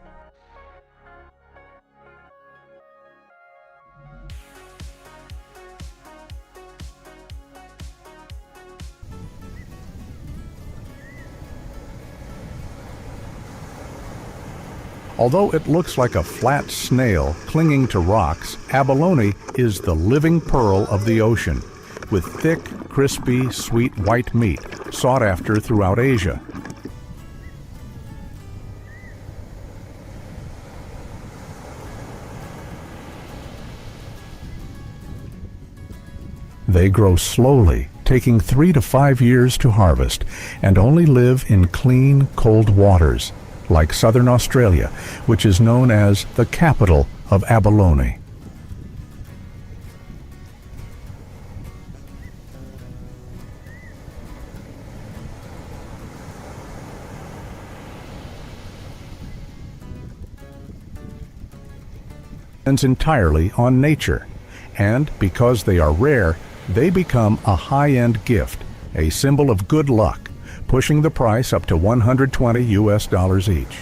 Although it looks like a flat snail clinging to rocks, abalone is the living pearl of the ocean, with thick, crispy, sweet white meat sought after throughout Asia. They grow slowly, taking 3 to 5 years to harvest, and only live in clean, cold waters, like southern Australia, which is known as the capital of abalone. Depends entirely on nature, and because they are rare, they become a high-end gift, a symbol of good luck, pushing the price up to $120 each.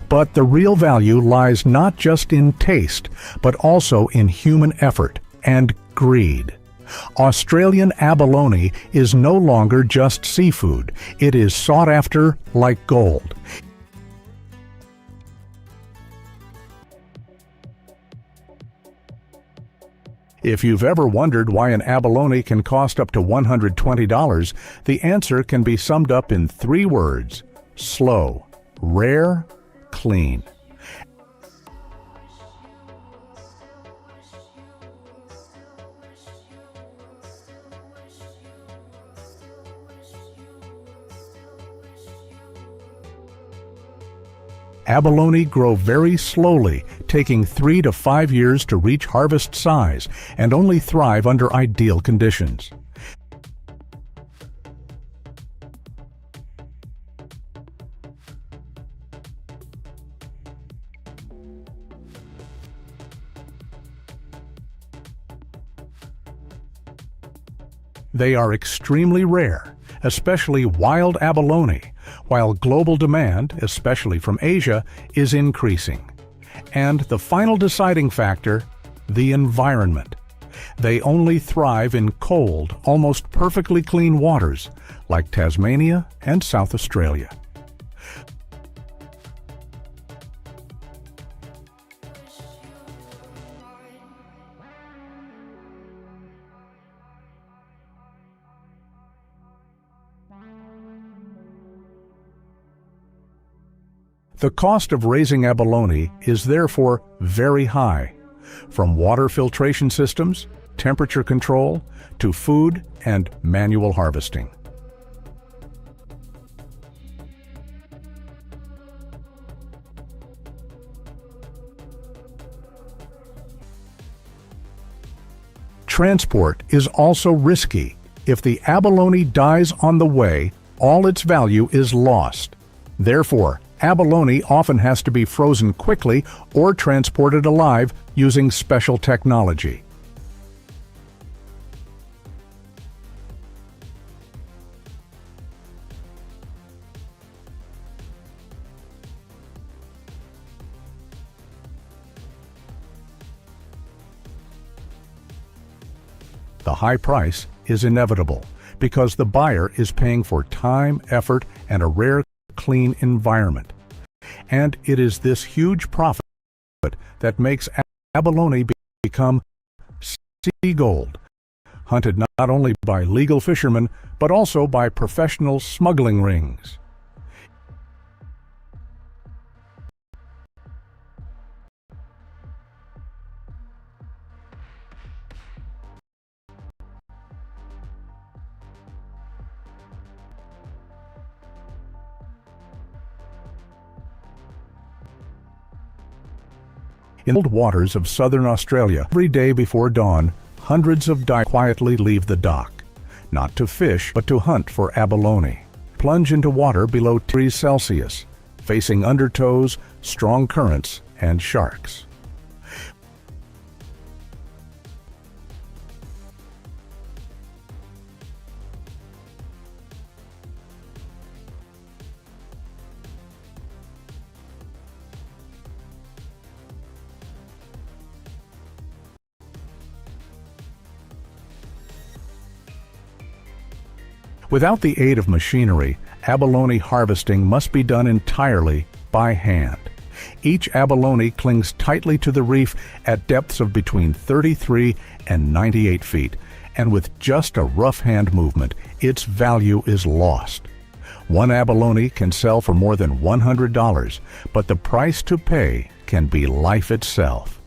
But the real value lies not just in taste, but also in human effort and greed. Australian abalone is no longer just seafood. It is sought after like gold. If you've ever wondered why an abalone can cost up to $120, the answer can be summed up in 3 words: slow, rare, clean. Abalone grow very slowly, taking 3 to 5 years to reach harvest size, and only thrive under ideal conditions. They are extremely rare, especially wild abalone, while global demand, especially from Asia, is increasing. And the final deciding factor, the environment. They only thrive in cold, almost perfectly clean waters, like Tasmania and South Australia. The cost of raising abalone is therefore very high, from water filtration systems temperature control to food and manual harvesting. Transport is also risky. If the abalone dies on the way, all its value is lost. Therefore, abalone often has to be frozen quickly or transported alive using special technology. The high price is inevitable because the buyer is paying for time, effort, and a rare, clean environment. And it is this huge profit that makes abalone become sea gold, hunted not only by legal fishermen, but also by professional smuggling rings. In the cold waters of southern Australia, every day before dawn, hundreds of divers quietly leave the dock, not to fish but to hunt for abalone. Plunge into water below 10 degrees Celsius, facing undertows, strong currents, and sharks. Without the aid of machinery, abalone harvesting must be done entirely by hand. Each abalone clings tightly to the reef at depths of between 33 and 98 feet, and with just a rough hand movement, its value is lost. One abalone can sell for more than $100, but the price to pay can be life itself.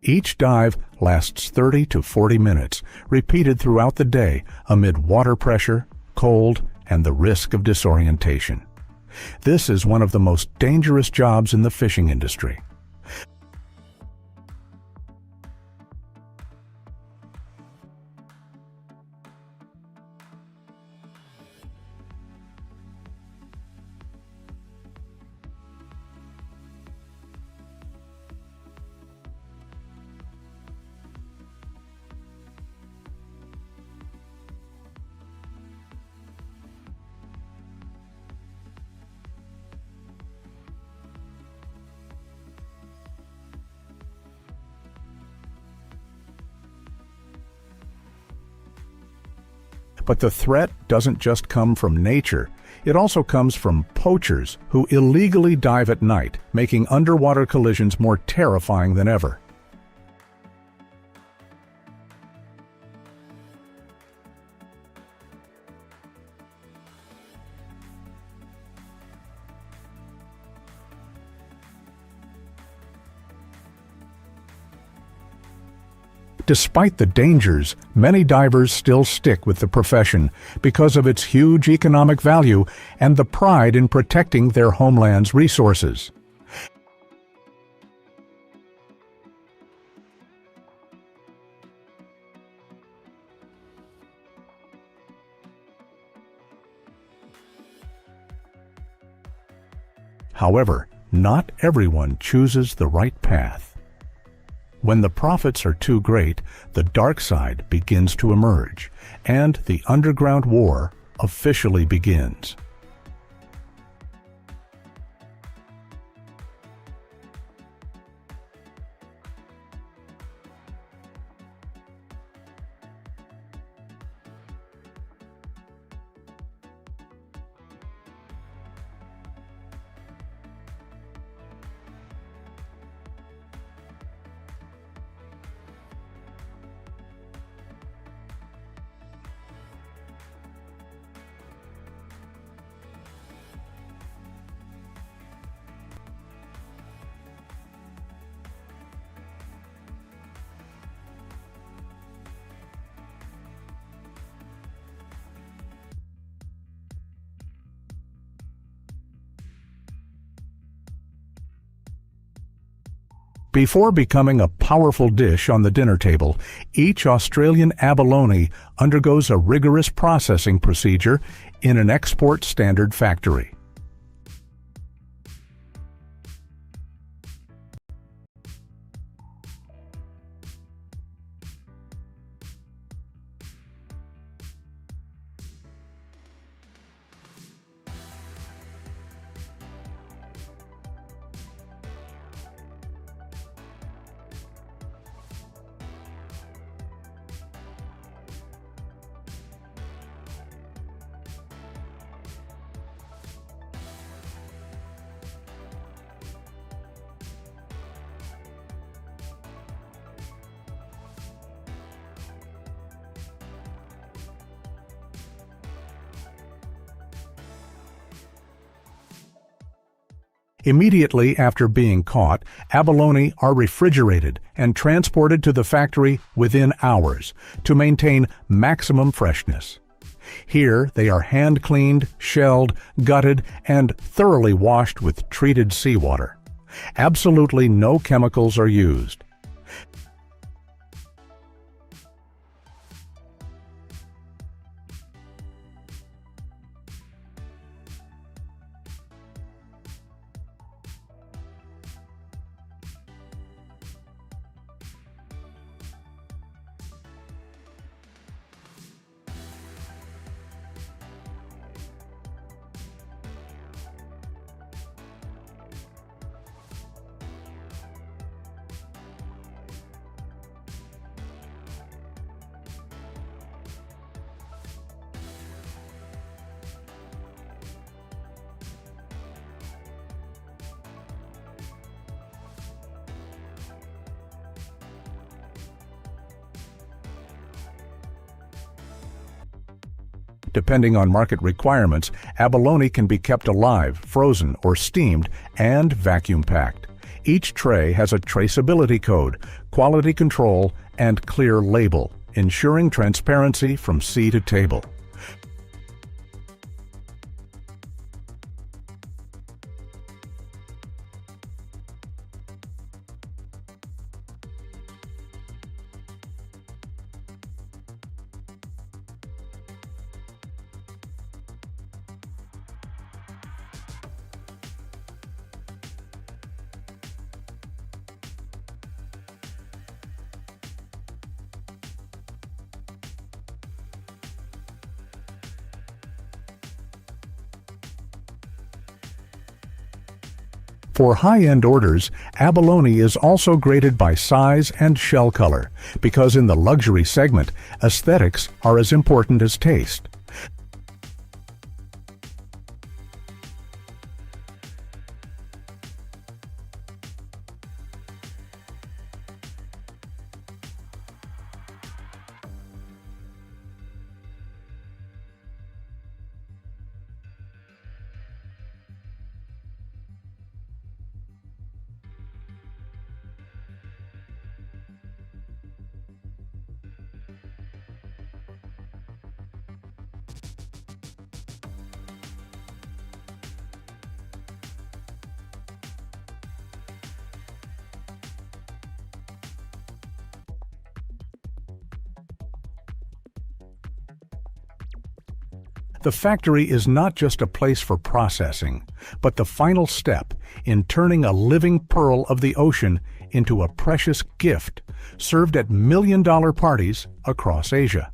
Each dive lasts 30 to 40 minutes, repeated throughout the day amid water pressure, cold, and the risk of disorientation. This is one of the most dangerous jobs in the fishing industry. But the threat doesn't just come from nature. It also comes from poachers who illegally dive at night, making underwater collisions more terrifying than ever. Despite the dangers, many divers still stick with the profession because of its huge economic value and the pride in protecting their homeland's resources. However, not everyone chooses the right path. When the profits are too great, the dark side begins to emerge, and the underground war officially begins. Before becoming a powerful dish on the dinner table, each Australian abalone undergoes a rigorous processing procedure in an export standard factory. Immediately after being caught, abalone are refrigerated and transported to the factory within hours to maintain maximum freshness. Here they are hand-cleaned, shelled, gutted, and thoroughly washed with treated seawater. Absolutely no chemicals are used. Depending on market requirements, abalone can be kept alive, frozen, or steamed, and vacuum-packed. Each tray has a traceability code, quality control, and clear label, ensuring transparency from sea to table. For high-end orders, abalone is also graded by size and shell color, because in the luxury segment, aesthetics are as important as taste. The factory is not just a place for processing, but the final step in turning a living pearl of the ocean into a precious gift served at million-dollar parties across Asia.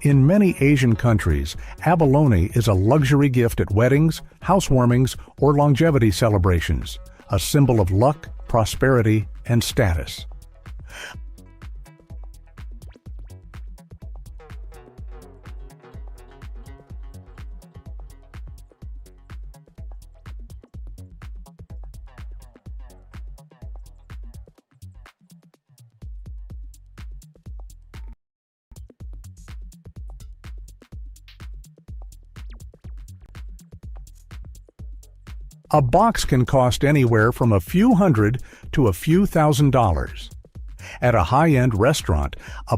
In many Asian countries, abalone is a luxury gift at weddings, housewarmings, or longevity celebrations, a symbol of luck, prosperity, and status. A box can cost anywhere from a few hundred to a few $1,000s. At a high-end restaurant, a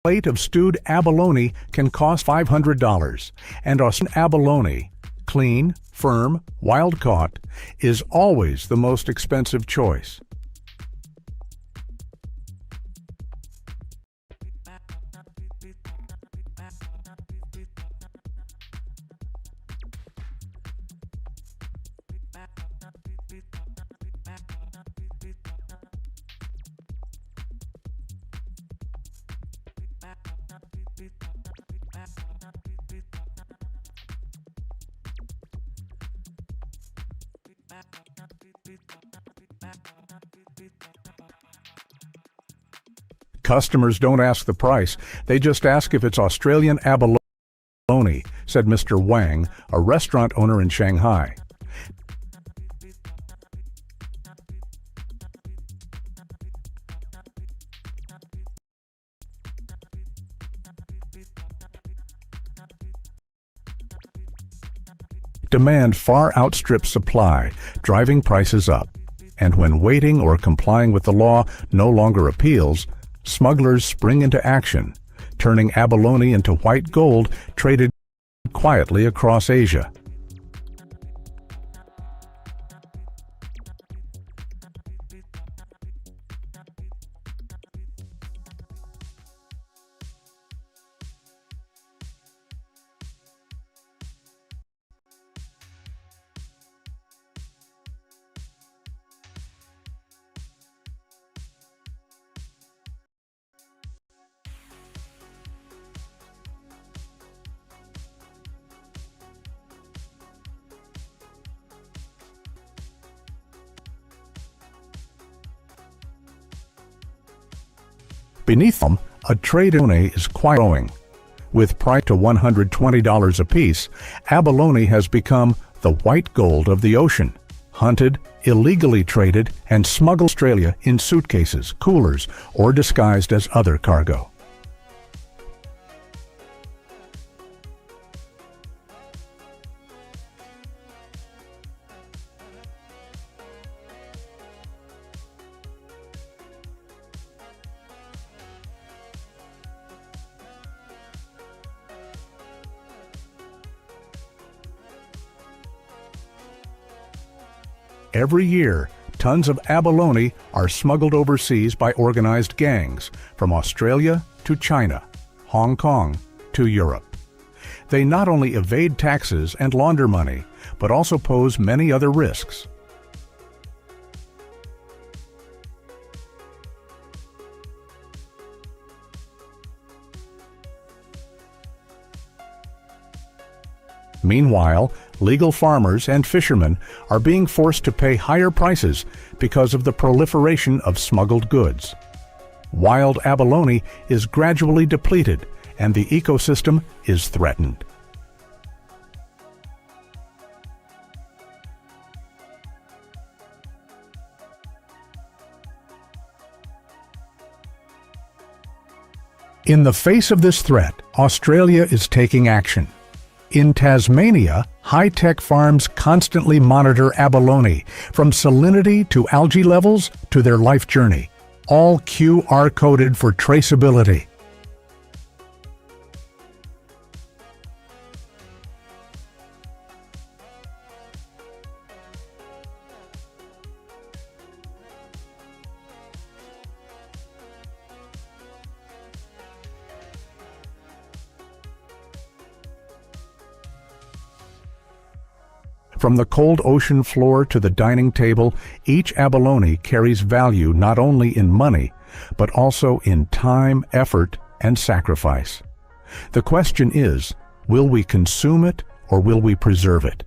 plate of stewed abalone can cost $500, and Australian abalone, clean, firm, wild-caught, is always the most expensive choice. Customers don't ask the price, they just ask if it's Australian abalone, said Mr. Wang, a restaurant owner in Shanghai. Demand far outstrips supply, driving prices up. And when waiting or complying with the law no longer appeals, smugglers spring into action, turning abalone into white gold traded quietly across Asia. Beneath them, a trade abalone is quite growing. With price to $120 apiece, abalone has become the white gold of the ocean, hunted, illegally traded, and smuggled to Australia in suitcases, coolers, or disguised as other cargo. Every year, tons of abalone are smuggled overseas by organized gangs, from Australia to China, Hong Kong to Europe. They not only evade taxes and launder money, but also pose many other risks. Meanwhile, legal farmers and fishermen are being forced to pay higher prices because of the proliferation of smuggled goods. Wild abalone is gradually depleted, and the ecosystem is threatened. In the face of this threat, Australia is taking action. In Tasmania, high-tech farms constantly monitor abalone, from salinity to algae levels to their life journey, all QR-coded for traceability. From the cold ocean floor to the dining table, each abalone carries value not only in money, but also in time, effort, and sacrifice. The question is, will we consume it or will we preserve it?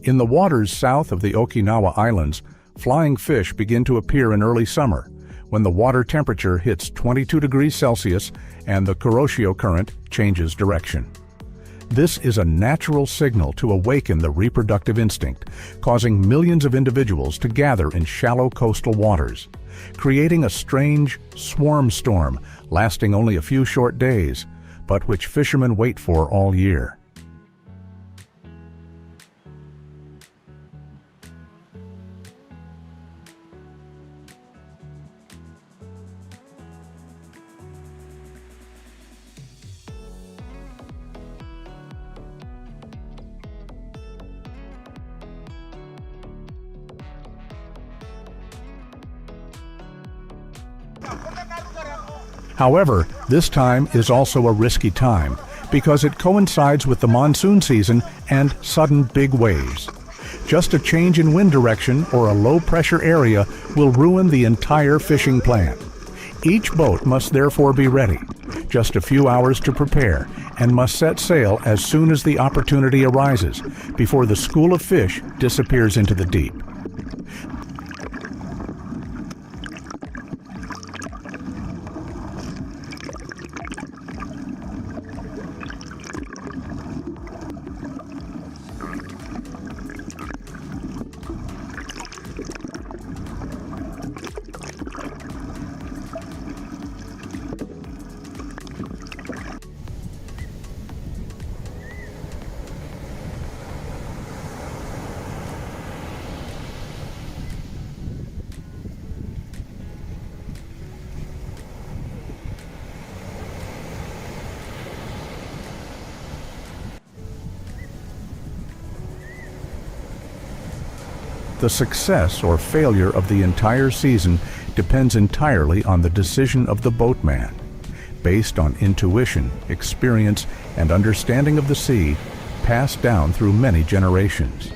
In the waters south of the Okinawa Islands, flying fish begin to appear in early summer, when the water temperature hits 22 degrees Celsius and the Kuroshio current changes direction. This is a natural signal to awaken the reproductive instinct, causing millions of individuals to gather in shallow coastal waters, creating a strange swarm storm lasting only a few short days, but which fishermen wait for all year. However, this time is also a risky time because it coincides with the monsoon season and sudden big waves. Just a change in wind direction or a low-pressure area will ruin the entire fishing plan. Each boat must therefore be ready, just a few hours to prepare, and must set sail as soon as the opportunity arises, before the school of fish disappears into the deep. The success or failure of the entire season depends entirely on the decision of the boatman, based on intuition, experience, and understanding of the sea passed down through many generations.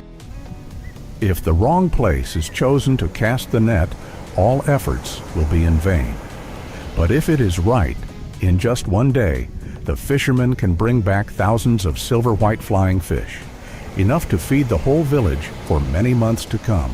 If the wrong place is chosen to cast the net, all efforts will be in vain. But if it is right, in just one day, the fisherman can bring back thousands of silver white flying fish, enough to feed the whole village for many months to come.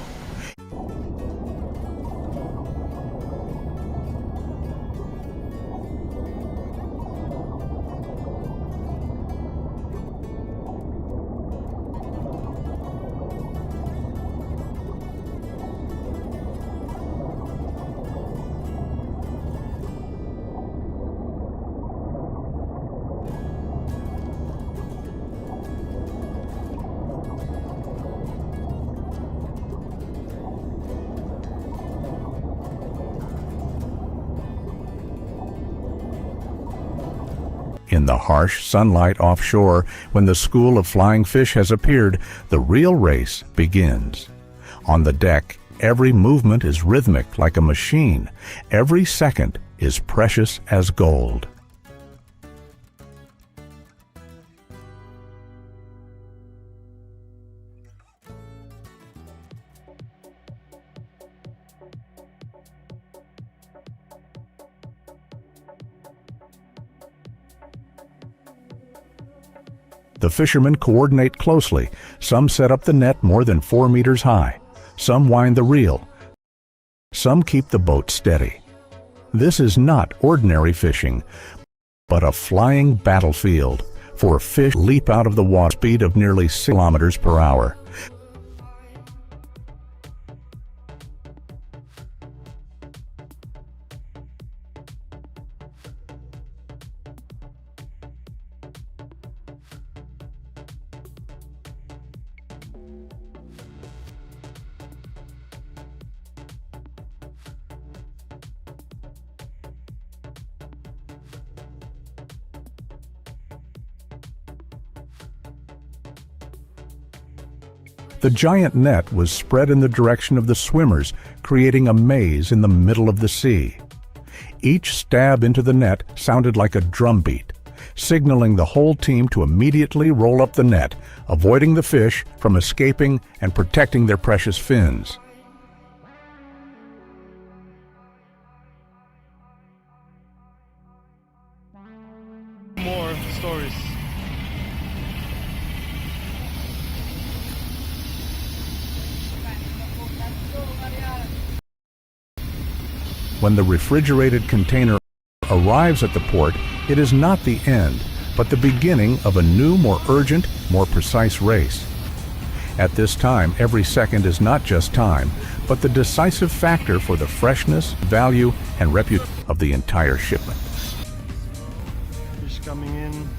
In the harsh sunlight offshore, when the school of flying fish has appeared, the real race begins. On the deck, every movement is rhythmic like a machine. Every second is precious as gold. The fishermen coordinate closely. Some set up the net more than 4 meters high. Some wind the reel. Some keep the boat steady. This is not ordinary fishing, but a flying battlefield, for fish leap out of the water speed of nearly 6 kilometers per hour. The giant net was spread in the direction of the swimmers, creating a maze in the middle of the sea. Each stab into the net sounded like a drumbeat, signaling the whole team to immediately roll up the net, avoiding the fish from escaping and protecting their precious fins. More stories. When the refrigerated container arrives at the port, it is not the end, but the beginning of a new, more urgent, more precise race. At this time, every second is not just time, but the decisive factor for the freshness, value, and reputation of the entire shipment. Fish coming in.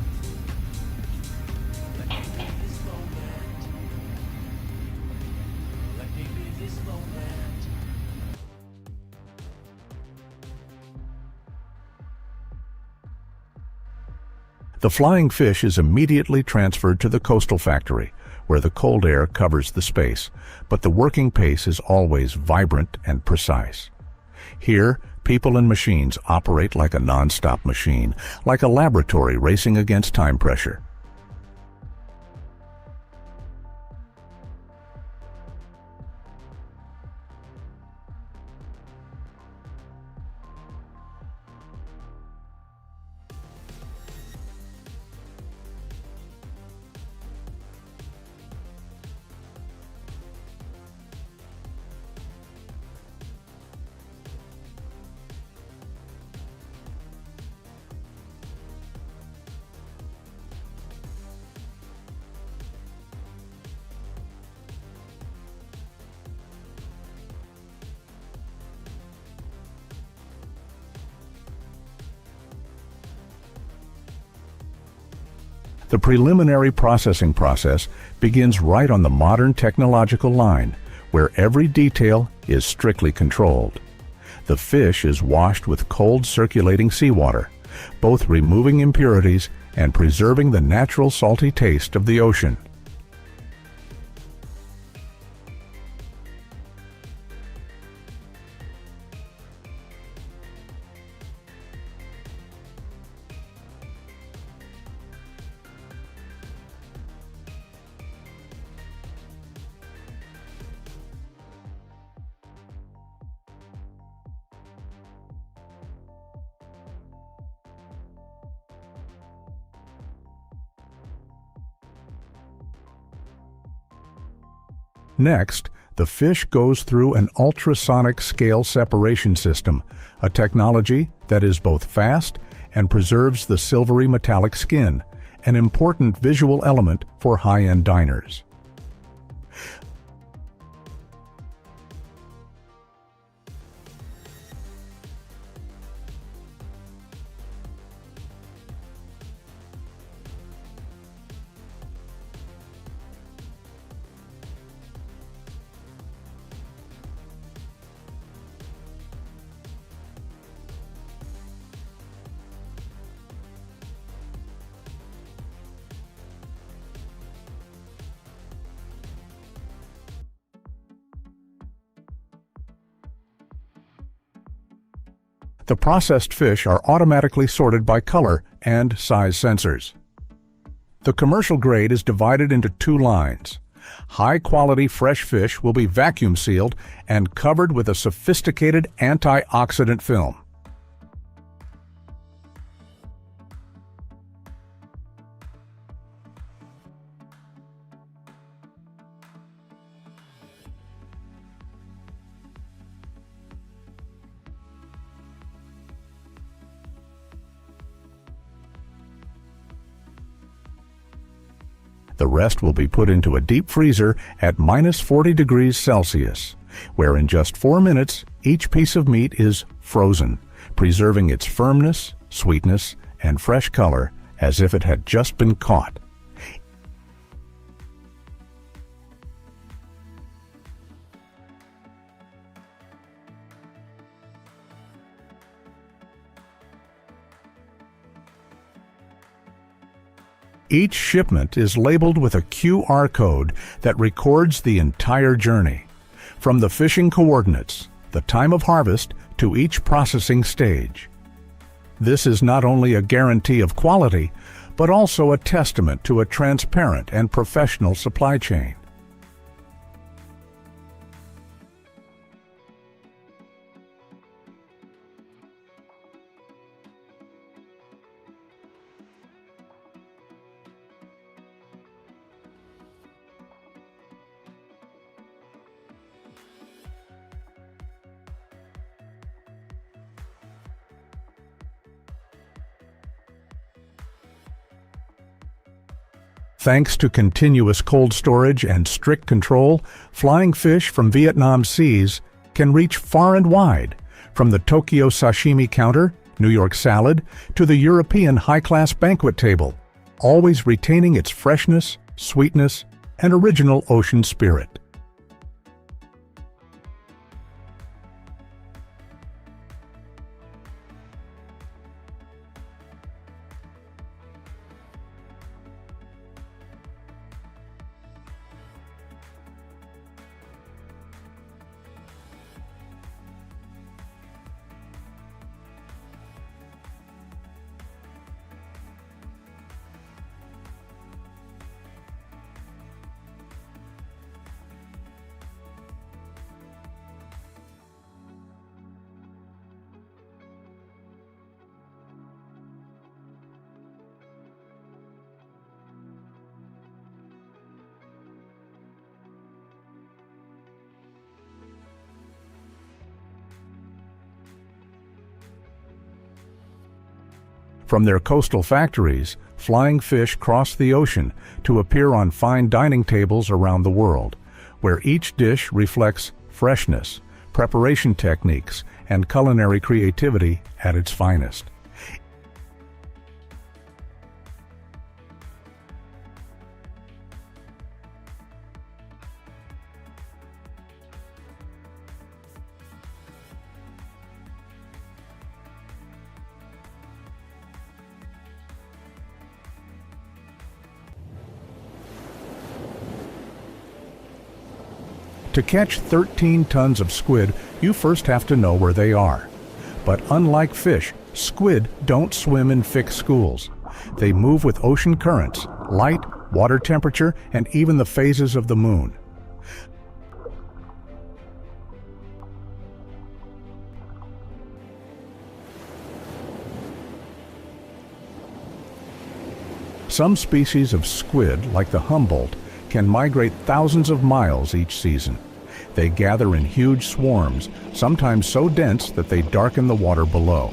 The flying fish is immediately transferred to the coastal factory, where the cold air covers the space, but the working pace is always vibrant and precise. Here, people and machines operate like a non-stop machine, like a laboratory racing against time pressure. The preliminary processing process begins right on the modern technological line, where every detail is strictly controlled. The fish is washed with cold circulating seawater, both removing impurities and preserving the natural salty taste of the ocean. Next, the fish goes through an ultrasonic scale separation system, a technology that is both fast and preserves the silvery metallic skin, an important visual element for high-end diners. The processed fish are automatically sorted by color and size sensors. The commercial grade is divided into two lines. High-quality fresh fish will be vacuum sealed and covered with a sophisticated antioxidant film. The rest will be put into a deep freezer at -40 degrees Celsius, where in just 4 minutes, each piece of meat is frozen, preserving its firmness, sweetness, and fresh color as if it had just been caught. Each shipment is labeled with a QR code that records the entire journey, from the fishing coordinates, the time of harvest, to each processing stage. This is not only a guarantee of quality, but also a testament to a transparent and professional supply chain. Thanks to continuous cold storage and strict control, flying fish from Vietnam's seas can reach far and wide, from the Tokyo sashimi counter, New York salad, to the European high-class banquet table, always retaining its freshness, sweetness, and original ocean spirit. From their coastal factories, flying fish cross the ocean to appear on fine dining tables around the world, where each dish reflects freshness, preparation techniques, and culinary creativity at its finest. To catch 13 tons of squid, you first have to know where they are. But unlike fish, squid don't swim in fixed schools. They move with ocean currents, light, water temperature, and even the phases of the moon. Some species of squid, like the Humboldt, can migrate thousands of miles each season. They gather in huge swarms, sometimes so dense that they darken the water below.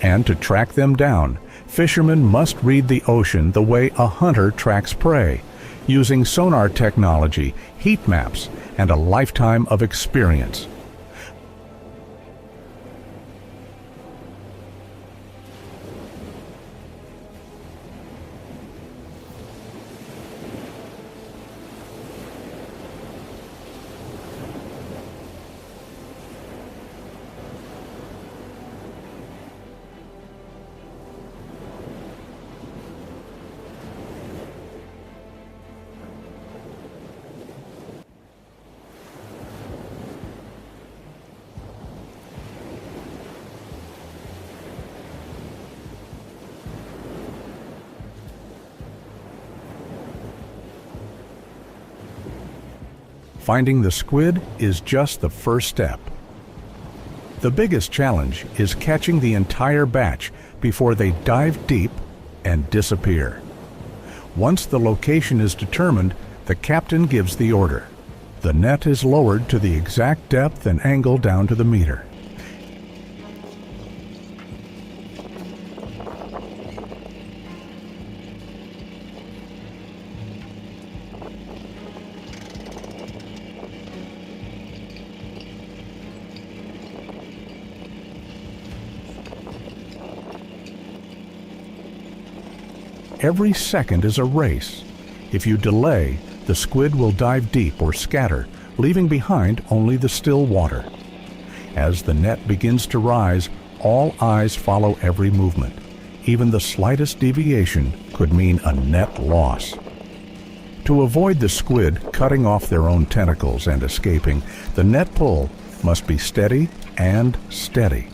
And to track them down, fishermen must read the ocean the way a hunter tracks prey, using sonar technology, heat maps, and a lifetime of experience. Finding the squid is just the first step. The biggest challenge is catching the entire batch before they dive deep and disappear. Once the location is determined, the captain gives the order. The net is lowered to the exact depth and angle down to the meter. Every second is a race. If you delay, the squid will dive deep or scatter, leaving behind only the still water. As the net begins to rise, all eyes follow every movement. Even the slightest deviation could mean a net loss. To avoid the squid cutting off their own tentacles and escaping, the net pull must be steady and steady.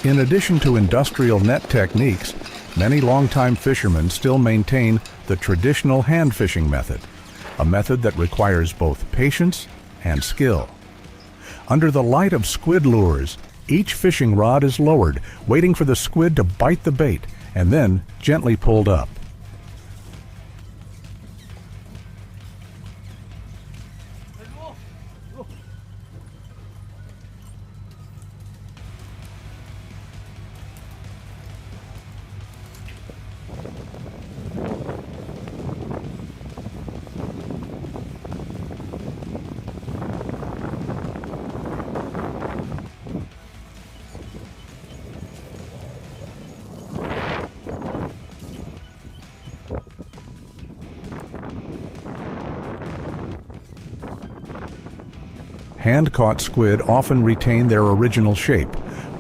In addition to industrial net techniques, many longtime fishermen still maintain the traditional hand fishing method, a method that requires both patience and skill. Under the light of squid lures, each fishing rod is lowered, waiting for the squid to bite the bait, and then gently pulled up. Hand-caught squid often retain their original shape,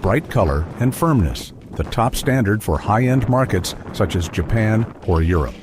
bright color, and firmness, the top standard for high-end markets such as Japan or Europe.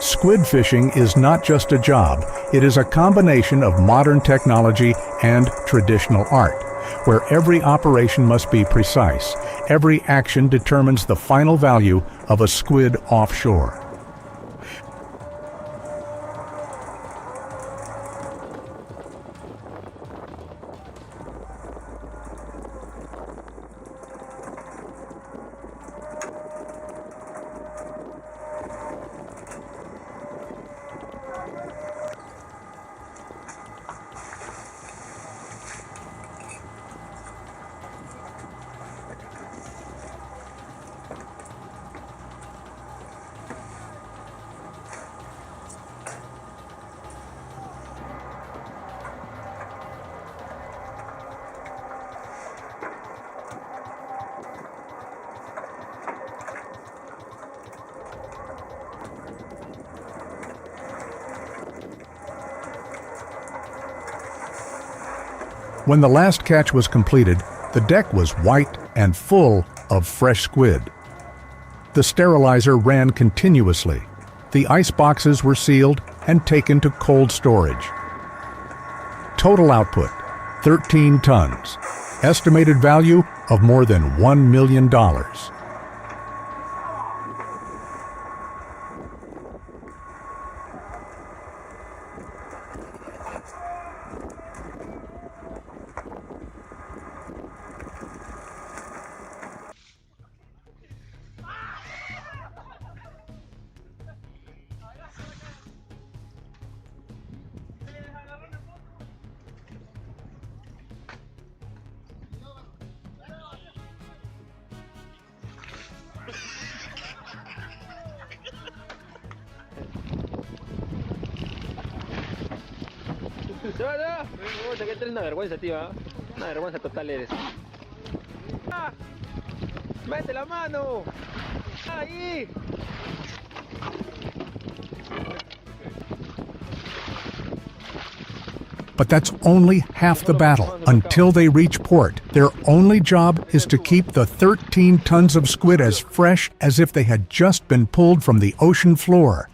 Squid fishing is not just a job, it is a combination of modern technology and traditional art, where every operation must be precise. Every action determines the final value of a squid offshore. When the last catch was completed, the deck was white and full of fresh squid. The sterilizer ran continuously. The ice boxes were sealed and taken to cold storage. Total output, 13 tons. Estimated value of more than $1 million. Se va, ya. Que eres una vergüenza, tío. ¿Eh? Una vergüenza total eres. ¡Ah! ¡Mete la mano! ¡Ahí! But that's only half the battle. Until they reach port, their only job is to keep the 13 tons of squid as fresh as if they had just been pulled from the ocean floor.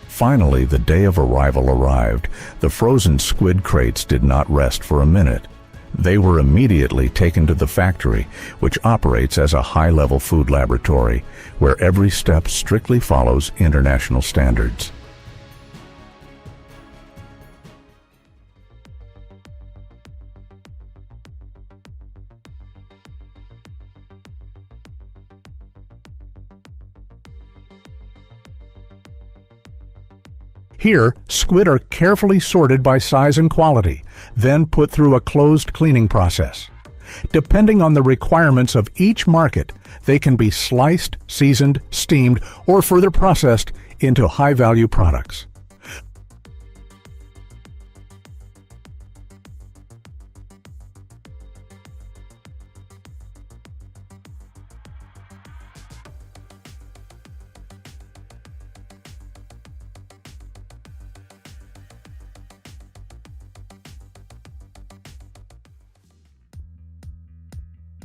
Finally, the day of arrival arrived. The frozen squid crates did not rest for a minute. They were immediately taken to the factory, which operates as a high-level food laboratory, where every step strictly follows international standards. Here, squid are carefully sorted by size and quality, then put through a closed cleaning process. Depending on the requirements of each market, they can be sliced, seasoned, steamed, or further processed into high-value products.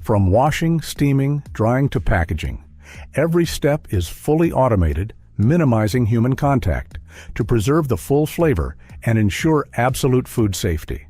From washing, steaming, drying to packaging, every step is fully automated, minimizing human contact, to preserve the full flavor and ensure absolute food safety.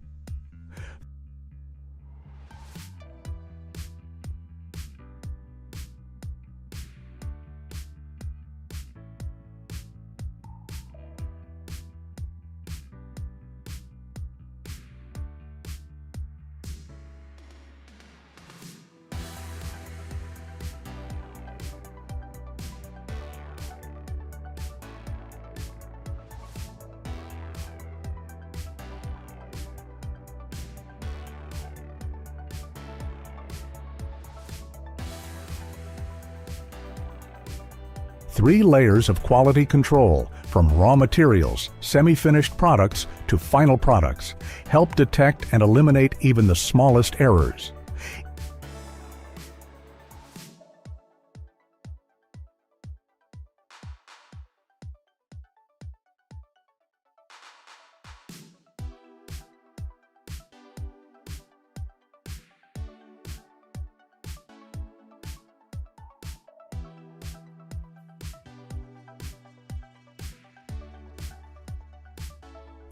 Three layers of quality control, from raw materials, semi-finished products to final products, help detect and eliminate even the smallest errors.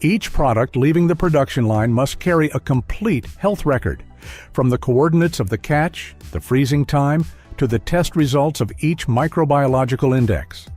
Each product leaving the production line must carry a complete health record, from the coordinates of the catch, the freezing time, to the test results of each microbiological index.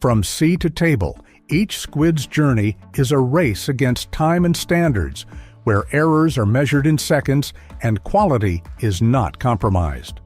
From sea to table, each squid's journey is a race against time and standards, where errors are measured in seconds and quality is not compromised.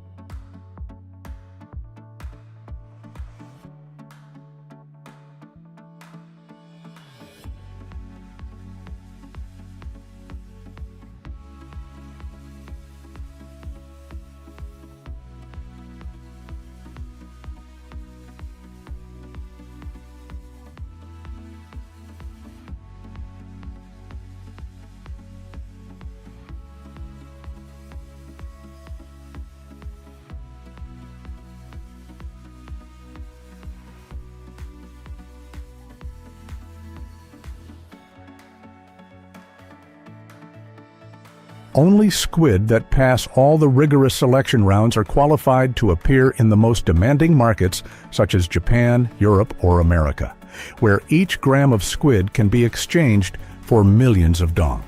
Only squid that pass all the rigorous selection rounds are qualified to appear in the most demanding markets such as Japan, Europe, or America, where each gram of squid can be exchanged for millions of dong.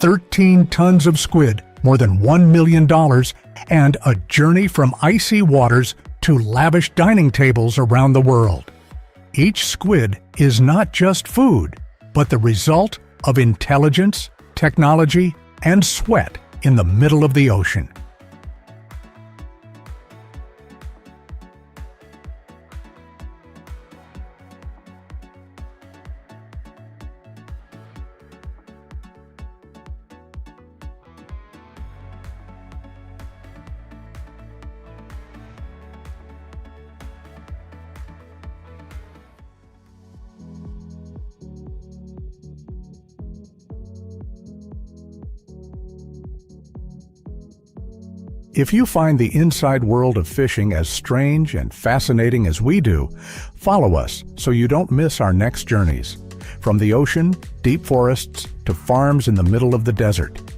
"13 tons of squid, more than $1 million, and a journey from icy waters to lavish dining tables around the world. Each squid is not just food, but the result of intelligence, technology, and sweat in the middle of the ocean. If you find the inside world of fishing as strange and fascinating as we do, follow us so you don't miss our next journeys. From the ocean, deep forests, to farms in the middle of the desert,